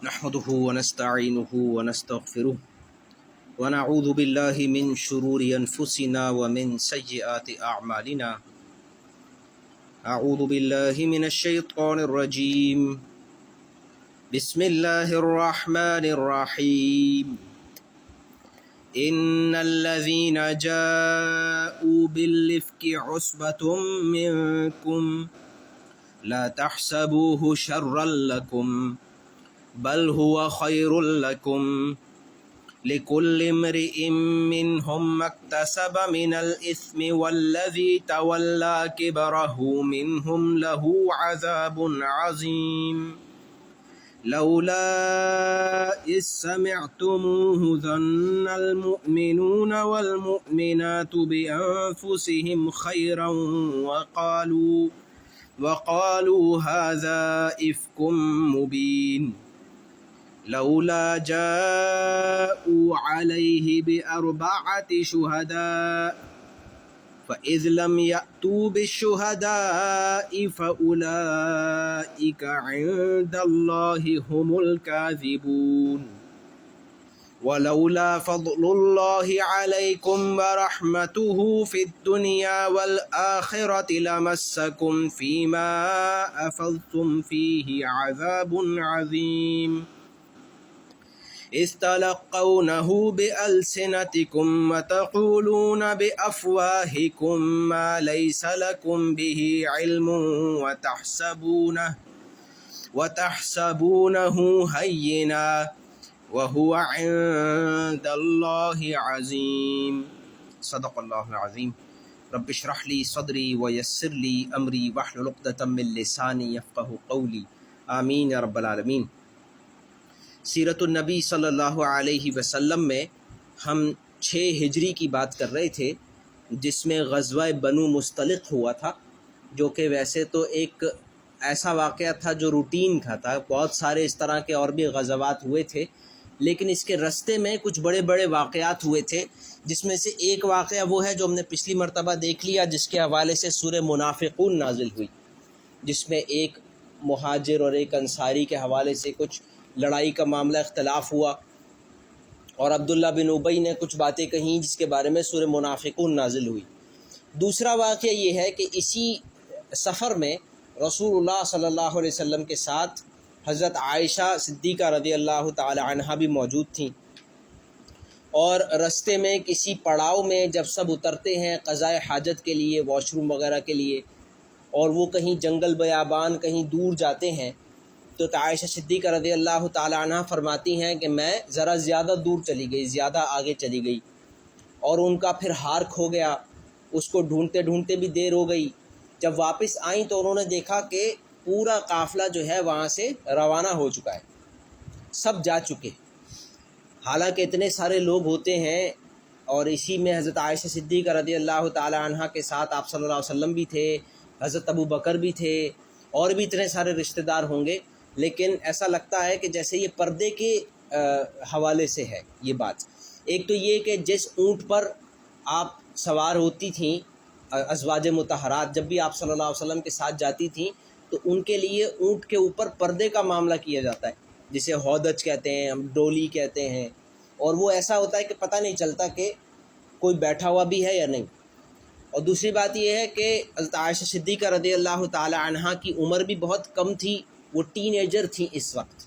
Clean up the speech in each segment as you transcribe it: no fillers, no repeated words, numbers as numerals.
نحمده ونستعينه ونستغفره ونعوذ بالله من شرور أنفسنا ومن سيئات أعمالنا. أعوذ بالله من الشيطان الرجيم. بسم الله الرحمن الرحيم. إن الذين جاءوا بالإفك عصبة منكم لا تحسبوه شرا لكم بل هو خير لكم لكل امرئ منهم ما اكتسب من الإثم والذي تولى كبره منهم له عذاب عظيم. لولا إذ سمعتموه ظن المؤمنون والمؤمنات بأنفسهم خيرا وقالوا هذا إفك مبين. لولا جاءوا عليه بأربعة شهداء فإذ لم يأتوا بالشهداء فأولئك عند الله هم الكاذبون. ولولا فضل الله عليكم ورحمته في الدنيا والآخرة لمسكم فيما أفضتم فيه عذاب عظيم. إذ تلقونه بألسنتكم وتقولون بأفواهكم ما ليس لكم به علم وتحسبونه هينا وهو عند الله عظيم. صدق الله العظيم. رب اشرح لي صدري ويسر لي أمري واحلل عقدة من لساني يفقهوا قولي. آمین یا رب العالمین. سیرت النبی صلی اللہ علیہ وسلم میں ہم 6 ہجری کی بات کر رہے تھے، جس میں غزوہ بنو مستلق ہوا تھا، جو کہ ویسے تو ایک ایسا واقعہ تھا جو روٹین کا تھا. بہت سارے اس طرح کے اور بھی غزوات ہوئے تھے، لیکن اس کے رستے میں کچھ بڑے بڑے واقعات ہوئے تھے، جس میں سے ایک واقعہ وہ ہے جو ہم نے پچھلی مرتبہ دیکھ لیا، جس کے حوالے سے سورہ منافقون نازل ہوئی، جس میں ایک مہاجر اور ایک انصاری کے حوالے سے کچھ لڑائی کا معاملہ اختلاف ہوا، اور عبداللہ بن ابی نے کچھ باتیں کہیں جس کے بارے میں سورہ منافقون نازل ہوئی. دوسرا واقعہ یہ ہے کہ اسی سفر میں رسول اللہ صلی اللہ علیہ وسلم کے ساتھ حضرت عائشہ صدیقہ رضی اللہ تعالی عنہا بھی موجود تھیں، اور رستے میں کسی پڑاؤ میں جب سب اترتے ہیں قضاء حاجت کے لیے، واش روم وغیرہ کے لیے، اور وہ کہیں جنگل بیابان کہیں دور جاتے ہیں، تو عائشہ صدیقہ رضی اللہ تعالی عنہ فرماتی ہیں کہ میں ذرا زیادہ دور چلی گئی، زیادہ آگے چلی گئی، اور ان کا پھر ہار کھو گیا. اس کو ڈھونڈتے ڈھونڈتے بھی دیر ہو گئی. جب واپس آئیں تو انہوں نے دیکھا کہ پورا قافلہ جو ہے وہاں سے روانہ ہو چکا ہے، سب جا چکے. حالانکہ اتنے سارے لوگ ہوتے ہیں، اور اسی میں حضرت عائشہ صدیقہ رضی اللہ تعالی عنہ کے ساتھ آپ صلی اللہ علیہ وسلم بھی تھے، حضرت ابو بکر بھی تھے، اور بھی اتنے سارے رشتہ دار ہوں گے. لیکن ایسا لگتا ہے کہ جیسے یہ پردے کے حوالے سے ہے یہ بات. ایک تو یہ کہ جس اونٹ پر آپ سوار ہوتی تھیں ازواج مطہرات، جب بھی آپ صلی اللہ علیہ وسلم کے ساتھ جاتی تھیں تو ان کے لیے اونٹ کے اوپر پردے کا معاملہ کیا جاتا ہے، جسے ہودج کہتے ہیں، ہم ڈولی کہتے ہیں، اور وہ ایسا ہوتا ہے کہ پتہ نہیں چلتا کہ کوئی بیٹھا ہوا بھی ہے یا نہیں. اور دوسری بات یہ ہے کہ حضرت عائشہ صدیقہ رضی اللہ تعالی عنہا کی عمر بھی بہت کم تھی، وہ ٹین ایجر تھیں اس وقت،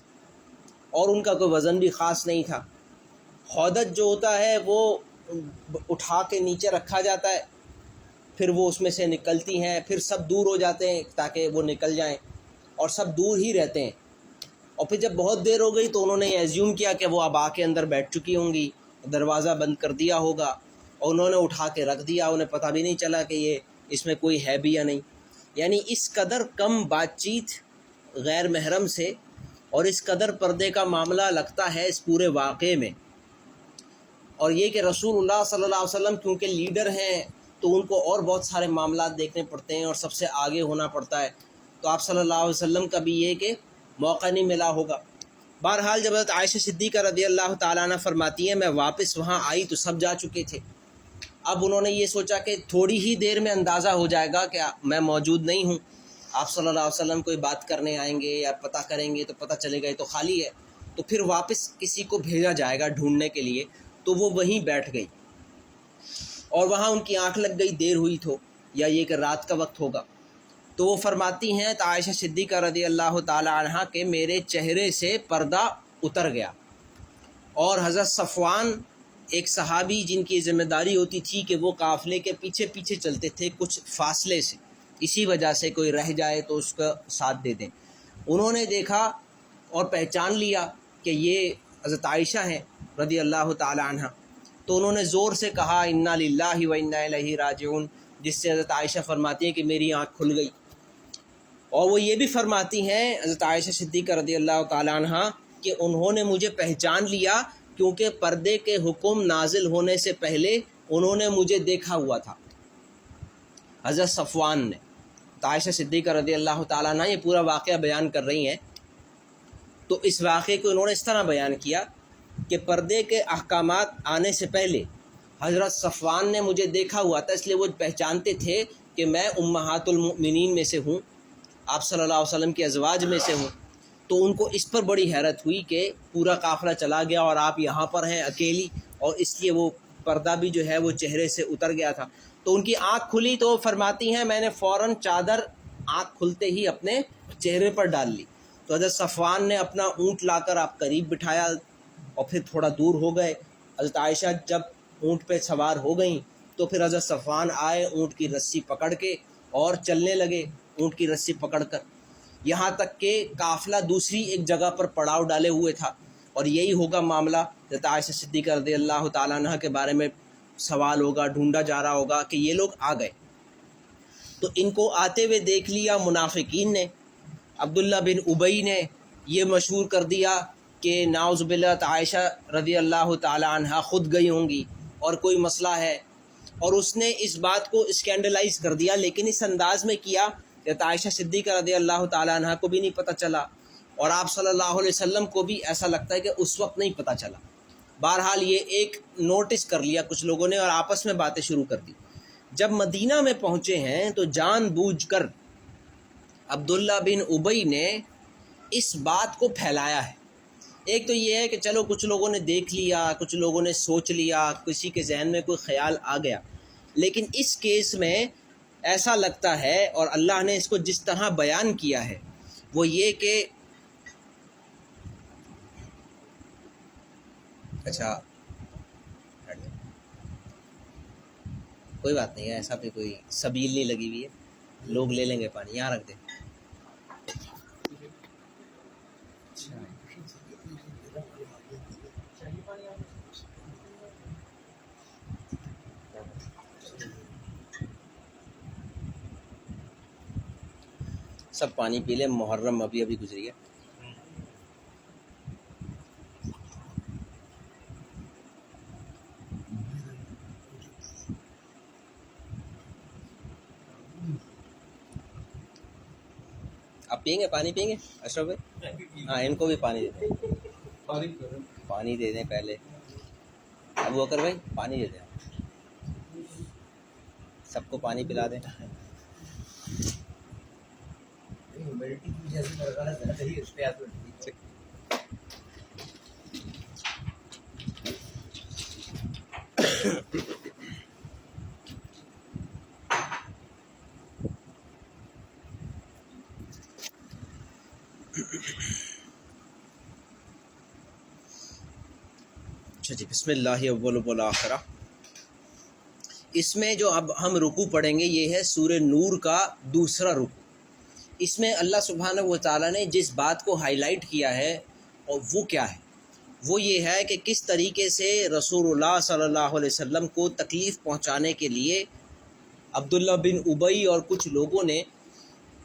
اور ان کا کوئی وزن بھی خاص نہیں تھا. ہودج جو ہوتا ہے وہ اٹھا کے نیچے رکھا جاتا ہے، پھر وہ اس میں سے نکلتی ہیں، پھر سب دور ہو جاتے ہیں تاکہ وہ نکل جائیں، اور سب دور ہی رہتے ہیں. اور پھر جب بہت دیر ہو گئی تو انہوں نے ایزیوم کیا کہ وہ اب آ کے اندر بیٹھ چکی ہوں گی، دروازہ بند کر دیا ہوگا، اور انہوں نے اٹھا کے رکھ دیا. انہیں پتہ بھی نہیں چلا کہ یہ اس میں کوئی ہے بھی یا نہیں. یعنی اس قدر کم بات چیت غیر محرم سے، اور اس قدر پردے کا معاملہ لگتا ہے اس پورے واقعے میں. اور یہ کہ رسول اللہ صلی اللہ علیہ وسلم کیونکہ لیڈر ہیں تو ان کو اور بہت سارے معاملات دیکھنے پڑتے ہیں اور سب سے آگے ہونا پڑتا ہے، تو آپ صلی اللہ علیہ وسلم کا بھی یہ کہ موقع نہیں ملا ہوگا. بہرحال جب حضرت عائشہ صدیقہ رضی اللہ تعالیٰ عنہ فرماتی ہیں میں واپس وہاں آئی تو سب جا چکے تھے. اب انہوں نے یہ سوچا کہ تھوڑی ہی دیر میں اندازہ ہو جائے گا کہ میں موجود نہیں ہوں، آپ صلی اللہ علیہ وسلم کوئی بات کرنے آئیں گے یا پتہ کریں گے تو پتہ چلے گا یہ تو خالی ہے. تو پھر واپس کسی کو بھیجا جائے گا ڈھونڈنے کے لیے، تو وہ وہیں بیٹھ گئی اور وہاں ان کی آنکھ لگ گئی، دیر ہوئی تو یا یہ کہ رات کا وقت ہوگا، تو وہ فرماتی ہیں تو عائشہ صدیقہ رضی اللہ تعالی عنہ کہ میرے چہرے سے پردہ اتر گیا، اور حضرت صفوان ایک صحابی جن کی ذمہ داری ہوتی تھی کہ وہ قافلے کے پیچھے پیچھے چلتے تھے کچھ فاصلے سے، اسی وجہ سے کوئی رہ جائے تو اس کا ساتھ دے دیں، انہوں نے دیکھا اور پہچان لیا کہ یہ حضرت عائشہ ہیں رضی اللہ تعالی عنہ، تو انہوں نے زور سے کہا انا للہ و انا الیہ راجعون، جس سے حضرت عائشہ فرماتی ہیں کہ میری آنکھ کھل گئی۔ اور وہ یہ بھی فرماتی ہیں حضرت عائشہ صدیقہ رضی اللہ تعالی عنہ کہ انہوں نے مجھے پہچان لیا کیونکہ پردے کے حکم نازل ہونے سے پہلے انہوں نے مجھے دیکھا ہوا تھا، حضرت صفوان نے۔ تو عائشہ صدیقہ رضی اللہ تعالیٰ عنہ یہ پورا واقعہ بیان کر رہی ہیں، تو اس واقعے کو انہوں نے اس طرح بیان کیا کہ پردے کے احکامات آنے سے پہلے حضرت صفوان نے مجھے دیکھا ہوا تھا، اس لیے وہ پہچانتے تھے کہ میں امہات المؤمنین میں سے ہوں، آپ صلی اللہ علیہ وسلم کے ازواج میں سے ہوں، تو ان کو اس پر بڑی حیرت ہوئی کہ پورا قافلہ چلا گیا اور آپ یہاں پر ہیں اکیلی، اور اس لیے وہ پردہ بھی جو ہے وہ چہرے سے اتر گیا تھا۔ تو ان کی آنکھ کھلی تو فرماتی ہیں میں نے فوراً چادر آنکھ کھلتے ہی اپنے چہرے پر ڈال لی، تو حضرت صفوان نے اپنا اونٹ لا کر آپ قریب بٹھایا اور پھر تھوڑا دور ہو گئے۔ حضرت عائشہ جب اونٹ پہ سوار ہو گئیں تو پھر حضرت صفوان آئے اونٹ کی رسی پکڑ کے اور چلنے لگے اونٹ کی رسی پکڑ کر، یہاں تک کہ قافلہ دوسری ایک جگہ پر پڑاؤ ڈالے ہوئے تھا، اور یہی ہوگا معاملہ حضرت عائشہ صدیقہ رضی اللہ تعالیٰ عنہ کے بارے میں سوال ہوگا، ڈھونڈا جا رہا ہوگا کہ یہ لوگ آ گئے، تو ان کو آتے ہوئے دیکھ لیا منافقین نے، عبداللہ بن ابی نے یہ مشہور کر دیا کہ نعوذ باللہ عائشہ رضی اللہ تعالی عنہ خود گئی ہوں گی اور کوئی مسئلہ ہے، اور اس نے اس بات کو اسکینڈلائز کر دیا، لیکن اس انداز میں کیا کہ عائشہ صدیقہ رضی اللہ تعالی عنہ کو بھی نہیں پتہ چلا، اور آپ صلی اللہ علیہ وسلم کو بھی ایسا لگتا ہے کہ اس وقت نہیں پتہ چلا۔ بہرحال یہ ایک نوٹس کر لیا کچھ لوگوں نے اور آپس میں باتیں شروع کر دی۔ جب مدینہ میں پہنچے ہیں تو جان بوجھ کر عبداللہ بن ابی نے اس بات کو پھیلایا ہے۔ ایک تو یہ ہے کہ چلو کچھ لوگوں نے دیکھ لیا، کچھ لوگوں نے سوچ لیا، کسی کے ذہن میں کوئی خیال آ گیا، لیکن اس کیس میں ایسا لگتا ہے اور اللہ نے اس کو جس طرح بیان کیا ہے وہ یہ کہ اچھا کوئی بات نہیں ہے، ایسا پہ کوئی سبیل نہیں لگی ہوئی ہے، لوگ لے لیں گے پانی، یہاں رکھ دیں۔ سب پانی پی لیں، محرم ابھی ابھی گزری ہے۔ آپ پئیں گے پانی پئیں گے اشرف بھائی؟ ہاں ان کو بھی پانی دے دیں، پانی دے دیں پہلے۔ ابو بکر بھائی پانی دے دیں، سب کو پانی پلا دیں۔ اچھا جی، بسم اللہ اول والآخرہ۔ اس میں جو اب ہم رکوع پڑھیں گے یہ ہے سورہ نور کا دوسرا رکوع۔ اس میں اللہ سبحانہ و تعالیٰ نے جس بات کو ہائی لائٹ کیا ہے اور وہ کیا ہے، وہ یہ ہے کہ کس طریقے سے رسول اللہ صلی اللہ علیہ وسلم کو تکلیف پہنچانے کے لیے عبداللہ بن ابی اور کچھ لوگوں نے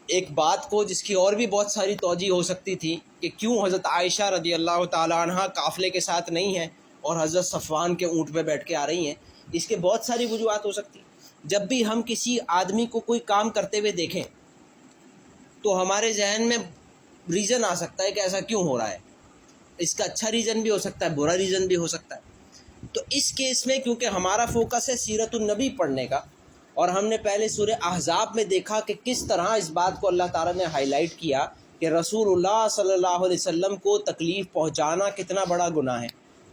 ایک بات کو، جس کی اور بھی بہت ساری توجہ ہو سکتی تھی کہ کیوں حضرت عائشہ رضی اللہ تعالی عنہ قافلے کے ساتھ نہیں ہیں اور حضرت صفوان کے اونٹ پہ بیٹھ کے آ رہی ہیں، اس کے بہت ساری وجوہات ہو سکتی ہیں۔ جب بھی ہم کسی آدمی کو کوئی کام کرتے ہوئے دیکھیں تو ہمارے ذہن میں ریزن آ سکتا ہے کہ ایسا کیوں ہو رہا ہے، اس کا اچھا ریزن بھی ہو سکتا ہے، برا ریزن بھی ہو سکتا ہے۔ تو اس کیس میں کیونکہ ہمارا فوکس ہے سیرت النبی پڑھنے کا، اور ہم نے پہلے سورہ احزاب میں دیکھا کہ کس طرح اس بات کو اللہ تعالیٰ نے ہائی لائٹ کیا کہ رسول اللہ صلی اللہ علیہ وسلم کو تکلیف پہنچانا کتنا بڑا گناہ ہے،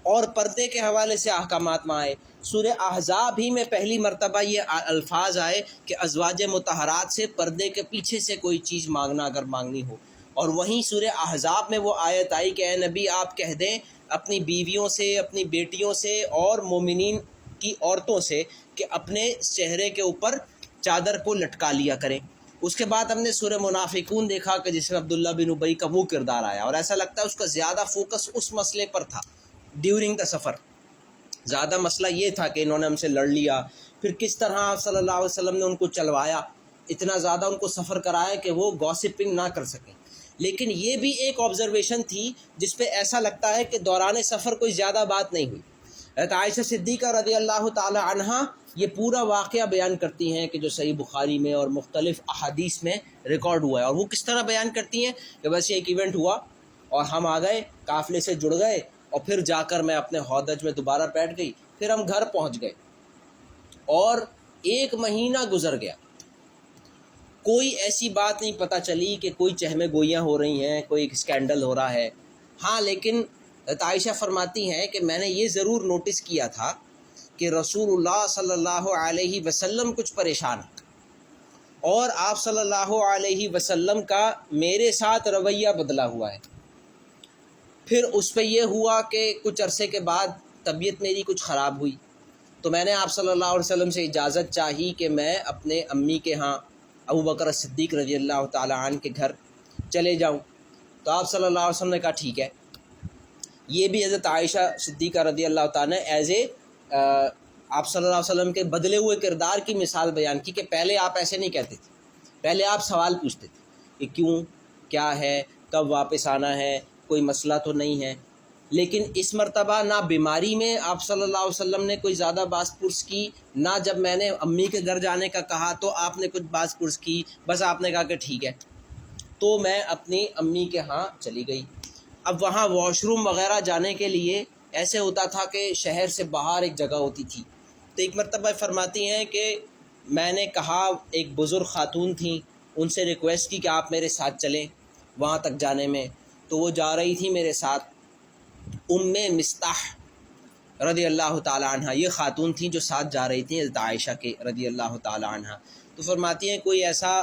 اور پردے کے حوالے سے احکامات میں آئے۔ سورہ احزاب ہی میں پہلی مرتبہ یہ الفاظ آئے کہ ازواج مطہرات سے پردے کے پیچھے سے کوئی چیز مانگنا اگر مانگنی ہو، اور وہیں سورہ احزاب میں وہ آیت آئی کہ اے نبی آپ کہہ دیں اپنی بیویوں سے، اپنی بیٹیوں سے اور مومنین کی عورتوں سے کہ اپنے چہرے کے اوپر چادر کو لٹکا لیا کریں۔ اس کے بعد ہم نے سورہ منافقون دیکھا کہ جس میں عبداللہ بن ابی کا وہ کردار آیا، اور ایسا لگتا ہے اس کا زیادہ فوکس اس مسئلے پر تھا ڈیورنگ دا سفر۔ زیادہ مسئلہ یہ تھا کہ انہوں نے ہم سے لڑ لیا، پھر کس طرح آپ صلی اللہ علیہ وسلم نے ان کو چلوایا، اتنا زیادہ ان کو سفر کرایا کہ وہ گوسپنگ نہ کر سکیں۔ لیکن یہ بھی ایک آبزرویشن تھی جس پہ ایسا لگتا ہے کہ دوران سفر کوئی زیادہ بات نہیں ہوئی۔ حضرت عائشہ صدیقہ رضی اللہ تعالی عنہا یہ پورا واقعہ بیان کرتی ہیں کہ جو صحیح بخاری میں اور مختلف احادیث میں ریکارڈ ہوا ہے، اور وہ کس طرح بیان کرتی ہیں کہ بس یہ ایک ایونٹ ہوا اور ہم آ گئے، قافلے سے جڑ گئے، اور پھر جا کر میں اپنے ہودج میں دوبارہ بیٹھ گئی، پھر ہم گھر پہنچ گئے اور 1 مہینہ گزر گیا، کوئی ایسی بات نہیں پتہ چلی کہ کوئی چہمے گوئیاں ہو رہی ہیں، کوئی اسکینڈل ہو رہا ہے۔ ہاں لیکن عائشہ فرماتی ہیں کہ میں نے یہ ضرور نوٹس کیا تھا کہ رسول اللہ صلی اللہ علیہ وسلم کچھ پریشان ہیں، اور آپ صلی اللہ علیہ وسلم کا میرے ساتھ رویہ بدلا ہوا ہے۔ پھر اس پہ یہ ہوا کہ کچھ عرصے کے بعد طبیعت میری کچھ خراب ہوئی، تو میں نے آپ صلی اللہ علیہ وسلم سے اجازت چاہی کہ میں اپنے امی کے ہاں ابوبکر صدیق رضی اللہ تعالی عنہ کے گھر چلے جاؤں، تو آپ صلی اللہ علیہ وسلم نے کہا ٹھیک ہے۔ یہ بھی حضرت عائشہ صدیقہ رضی اللہ تعالیٰ نے ایز اے آپ صلی اللہ علیہ وسلم کے بدلے ہوئے کردار کی مثال بیان کی کہ پہلے آپ ایسے نہیں کہتے تھے، پہلے آپ سوال پوچھتے تھے کہ کیوں، کیا ہے، کب واپس آنا ہے، کوئی مسئلہ تو نہیں ہے۔ لیکن اس مرتبہ نہ بیماری میں آپ صلی اللہ علیہ وسلم نے کوئی زیادہ باس پرس کی، نہ جب میں نے امی کے گھر جانے کا کہا تو آپ نے کچھ باس پرس کی، بس آپ نے کہا کہ ٹھیک ہے۔ تو میں اپنی امی کے ہاں چلی گئی۔ اب وہاں واش روم وغیرہ جانے کے لیے ایسے ہوتا تھا کہ شہر سے باہر ایک جگہ ہوتی تھی، تو ایک مرتبہ فرماتی ہیں کہ میں نے کہا، ایک بزرگ خاتون تھیں، ان سے ریکویسٹ کی کہ آپ میرے ساتھ چلیں وہاں تک جانے میں، تو وہ جا رہی تھی میرے ساتھ۔ ام مستح رضی اللہ تعالی عنہ یہ خاتون تھیں جو ساتھ جا رہی تھیں حضرت عائشہ کے رضی اللہ تعالی عنہ۔ تو فرماتی ہیں کوئی ایسا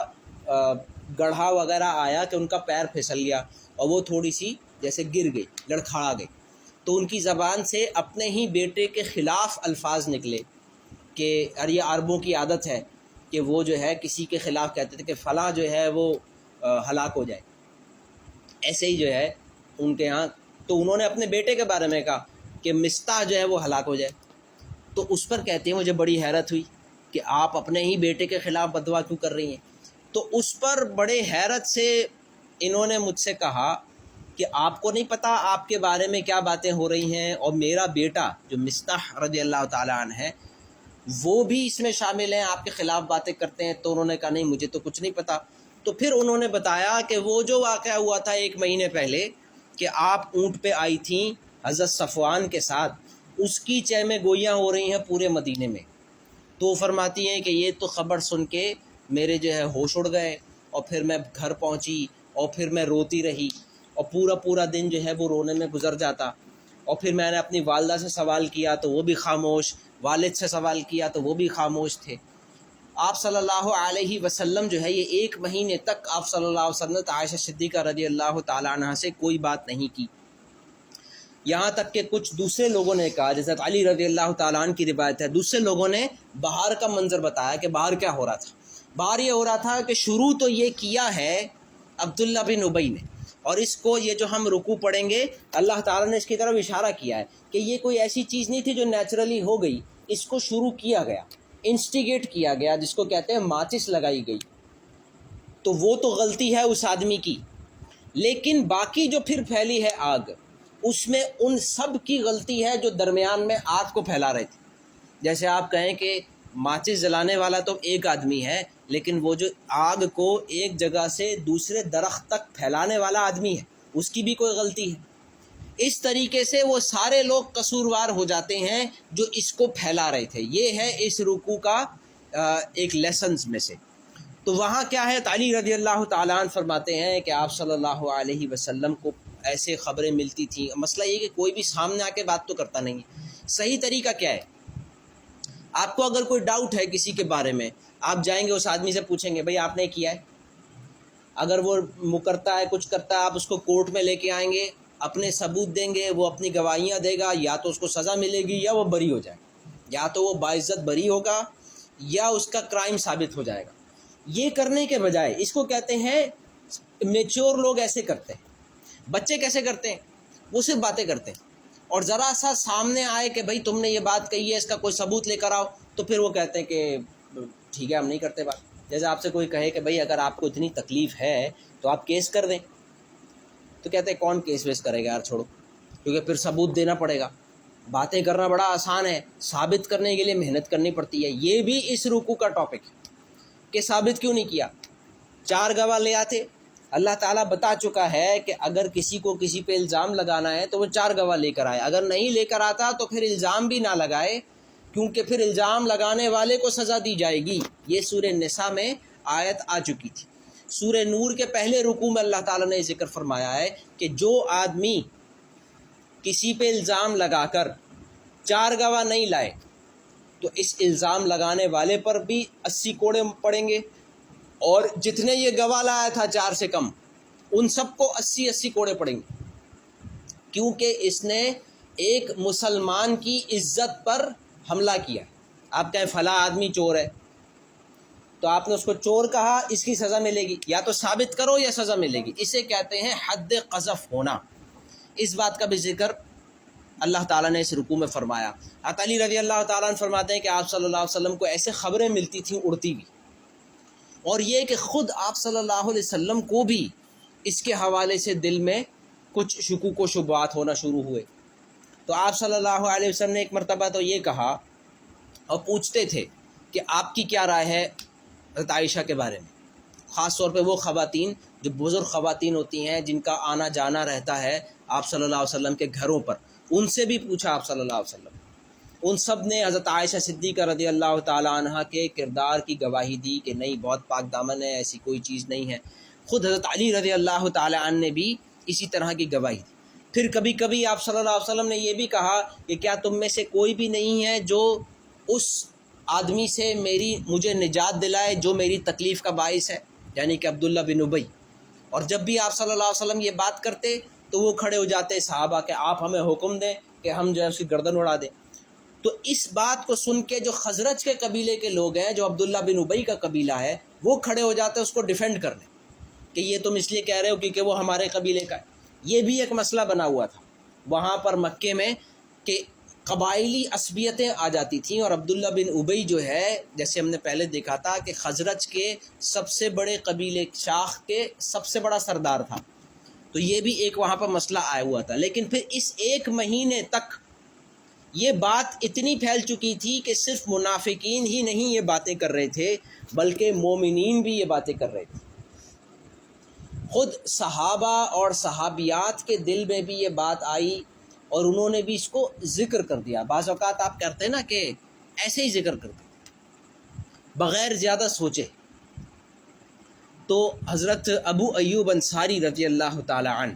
گڑھا وغیرہ آیا کہ ان کا پیر پھسل گیا اور وہ تھوڑی سی جیسے گر گئی، لڑکھڑا گئی، تو ان کی زبان سے اپنے ہی بیٹے کے خلاف الفاظ نکلے کہ یہ عربوں کی عادت ہے کہ وہ جو ہے کسی کے خلاف کہتے تھے کہ فلاں جو ہے وہ ہلاک ہو جائے، ایسے ہی جو ہے ان کے ہاں۔ تو انہوں نے اپنے بیٹے کے بارے میں کہا کہ مستح جو ہے وہ ہلاک ہو جائے، تو اس پر کہتے ہیں مجھے بڑی حیرت ہوئی کہ آپ اپنے ہی بیٹے کے خلاف بدعا کیوں کر رہی ہیں۔ تو اس پر بڑے حیرت سے انہوں نے مجھ سے کہا کہ آپ کو نہیں پتہ آپ کے بارے میں کیا باتیں ہو رہی ہیں، اور میرا بیٹا جو مستح رضی اللہ تعالیٰ عنہ ہے وہ بھی اس میں شامل ہیں، آپ کے خلاف باتیں کرتے ہیں۔ تو انہوں نے کہا نہیں مجھے تو کچھ نہیں پتہ۔ تو پھر انہوں نے بتایا کہ وہ جو واقعہ ہوا تھا 1 مہینے پہلے کہ آپ اونٹ پہ آئی تھیں حضرت صفوان کے ساتھ، اس کی چہمے گوئیاں ہو رہی ہیں پورے مدینے میں۔ تو فرماتی ہیں کہ یہ تو خبر سن کے میرے جو ہے ہوش اڑ گئے، اور پھر میں گھر پہنچی اور پھر میں روتی رہی، اور پورا دن جو ہے وہ رونے میں گزر جاتا، اور پھر میں نے اپنی والدہ سے سوال کیا تو وہ بھی خاموش، والد سے سوال کیا تو وہ بھی خاموش تھے۔ آپ صلی اللہ علیہ وسلم جو ہے یہ 1 مہینے تک آپ صلی اللہ علیہ وسلم عائشہ صدیقہ رضی اللہ تعالیٰ عنہ سے کوئی بات نہیں کی، یہاں تک کہ کچھ دوسرے لوگوں نے کہا، جیسے علی رضی اللہ تعالیٰ عنہ کی روایت ہے، دوسرے لوگوں نے باہر کا منظر بتایا کہ باہر کیا ہو رہا تھا۔ باہر یہ ہو رہا تھا کہ شروع تو یہ کیا ہے عبداللہ بن ابی نے، اور اس کو یہ جو ہم رکوع پڑھیں گے اللہ تعالیٰ نے اس کی طرف اشارہ کیا ہے کہ یہ کوئی ایسی چیز نہیں تھی جو نیچرلی ہو گئی، اس کو شروع کیا گیا، انسٹیگیٹ کیا گیا، جس کو کہتے ہیں ماچس لگائی گئی۔ تو وہ تو غلطی ہے اس آدمی کی، لیکن باقی جو پھر پھیلی ہے آگ، اس میں ان سب کی غلطی ہے جو درمیان میں آگ کو پھیلا رہے تھے۔ جیسے آپ کہیں کہ ماچس جلانے والا تو ایک آدمی ہے، لیکن وہ جو آگ کو ایک جگہ سے دوسرے درخت تک پھیلانے والا آدمی ہے، اس کی بھی کوئی غلطی ہے۔ اس طریقے سے وہ سارے لوگ قصوروار ہو جاتے ہیں جو اس کو پھیلا رہے تھے۔ یہ ہے اس رکوع کا ایک لیسنز میں سے۔ تو وہاں کیا ہے، علی رضی اللہ تعالیٰ عنہ فرماتے ہیں کہ آپ صلی اللہ علیہ وسلم کو ایسے خبریں ملتی تھیں. مسئلہ یہ کہ کوئی بھی سامنے آ کے بات تو کرتا نہیں ہے. صحیح طریقہ کیا ہے، آپ کو اگر کوئی ڈاؤٹ ہے کسی کے بارے میں، آپ جائیں گے اس آدمی سے پوچھیں گے بھئی آپ نے کیا ہے. اگر وہ مکرتا ہے، کچھ کرتا ہے، آپ اس کو کورٹ میں لے کے آئیں گے، اپنے ثبوت دیں گے، وہ اپنی گواہیاں دے گا، یا تو اس کو سزا ملے گی یا وہ بری ہو جائے گا، یا تو وہ باعزت بری ہوگا یا اس کا کرائم ثابت ہو جائے گا. یہ کرنے کے بجائے اس کو کہتے ہیں میچور لوگ ایسے کرتے ہیں. بچے کیسے کرتے ہیں، وہ صرف باتیں کرتے ہیں، اور ذرا سا سامنے آئے کہ بھائی تم نے یہ بات کہی ہے، اس کا کوئی ثبوت لے کر آؤ، تو پھر وہ کہتے ہیں کہ ٹھیک ہے ہم نہیں کرتے بات. جیسے آپ سے کوئی کہے کہ بھائی اگر آپ کو اتنی تکلیف ہے تو آپ کیس کر دیں، تو کہتے ہیں کون کیس ویس کرے گا یار، چھوڑو، کیونکہ پھر ثبوت دینا پڑے گا. باتیں کرنا بڑا آسان ہے، ثابت کرنے کے لیے محنت کرنی پڑتی ہے. یہ بھی اس رکوع کا ٹاپک ہے کہ ثابت کیوں نہیں کیا. 4 گواہ لے آتے. اللہ تعالیٰ بتا چکا ہے کہ اگر کسی کو کسی پہ الزام لگانا ہے تو وہ 4 گواہ لے کر آئے. اگر نہیں لے کر آتا تو پھر الزام بھی نہ لگائے، کیونکہ پھر الزام لگانے والے کو سزا دی جائے گی. یہ سورہ نساء میں آیت آ چکی تھی. سورہ نور کے پہلے رکوع میں اللہ تعالیٰ نے ذکر فرمایا ہے کہ جو آدمی کسی پہ الزام لگا کر 4 گواہ نہیں لائے تو اس الزام لگانے والے پر بھی 80 کوڑے پڑیں گے، اور جتنے یہ گواہ لایا تھا 4 سے کم، ان سب کو 80 کوڑے پڑیں گے، کیونکہ اس نے ایک مسلمان کی عزت پر حملہ کیا. آپ کہیں فلاں آدمی چور ہے، تو آپ نے اس کو چور کہا، اس کی سزا ملے گی، یا تو ثابت کرو یا سزا ملے گی. اسے کہتے ہیں حد قذف ہونا. اس بات کا بھی ذکر اللہ تعالیٰ نے اس رکوع میں فرمایا. علی رضی اللہ تعالیٰ عنہ فرماتے ہیں کہ آپ صلی اللہ علیہ وسلم کو ایسے خبریں ملتی تھیں اڑتی ہوئی، اور یہ کہ خود آپ صلی اللہ علیہ وسلم کو بھی اس کے حوالے سے دل میں کچھ شکوک و شبہات ہونا شروع ہوئے. تو آپ صلی اللہ علیہ وسلم نے ایک مرتبہ تو یہ کہا، اور پوچھتے تھے کہ آپ کی کیا رائے ہے حضرت عائشہ کے بارے میں، خاص طور پہ وہ خواتین جو بزرگ خواتین ہوتی ہیں جن کا آنا جانا رہتا ہے آپ صلی اللہ علیہ وسلم کے گھروں پر. ان سے بھی پوچھا آپ صلی اللہ علیہ وسلم. ان سب نے حضرت عائشہ صدیقہ رضی اللہ تعالی عنہ کے کردار کی گواہی دی کہ نہیں، بہت پاک دامن ہے، ایسی کوئی چیز نہیں ہے. خود حضرت علی رضی اللہ تعالی عنہ نے بھی اسی طرح کی گواہی دی. پھر کبھی کبھی آپ صلی اللہ علیہ وسلم نے یہ بھی کہا کہ کیا تم میں سے کوئی بھی نہیں ہے جو اس آدمی سے مجھے نجات دلائے جو میری تکلیف کا باعث ہے، یعنی کہ عبداللہ بن ابی. اور جب بھی آپ صلی اللہ علیہ وسلم یہ بات کرتے تو وہ کھڑے ہو جاتے صحابہ کہ آپ ہمیں حکم دیں کہ ہم جو ہے اس کی گردن اڑا دیں. تو اس بات کو سن کے جو خزرج کے قبیلے کے لوگ ہیں، جو عبداللہ بن ابی کا قبیلہ ہے، وہ کھڑے ہو جاتے اس کو ڈیفینڈ کرنے کہ یہ تم اس لیے کہہ رہے ہو کیونکہ وہ ہمارے قبیلے کا ہے. یہ بھی ایک مسئلہ بنا ہوا تھا وہاں پر مکے میں کہ قبائلی عصبیتیں آ جاتی تھیں، اور عبداللہ بن ابی جو ہے، جیسے ہم نے پہلے دیکھا تھا کہ خزرج کے سب سے بڑے قبیلے شاخ کے سب سے بڑا سردار تھا. تو یہ بھی ایک وہاں پر مسئلہ آیا ہوا تھا. لیکن پھر اس 1 مہینے تک یہ بات اتنی پھیل چکی تھی کہ صرف منافقین ہی نہیں یہ باتیں کر رہے تھے، بلکہ مومنین بھی یہ باتیں کر رہے تھے. خود صحابہ اور صحابیات کے دل میں بھی یہ بات آئی اور انہوں نے بھی اس کو ذکر کر دیا. بعض اوقات آپ کرتے نا کہ ایسے ہی ذکر کرتے بغیر زیادہ سوچے. تو حضرت ابو ایوب انصاری رضی اللہ تعالی عنہ،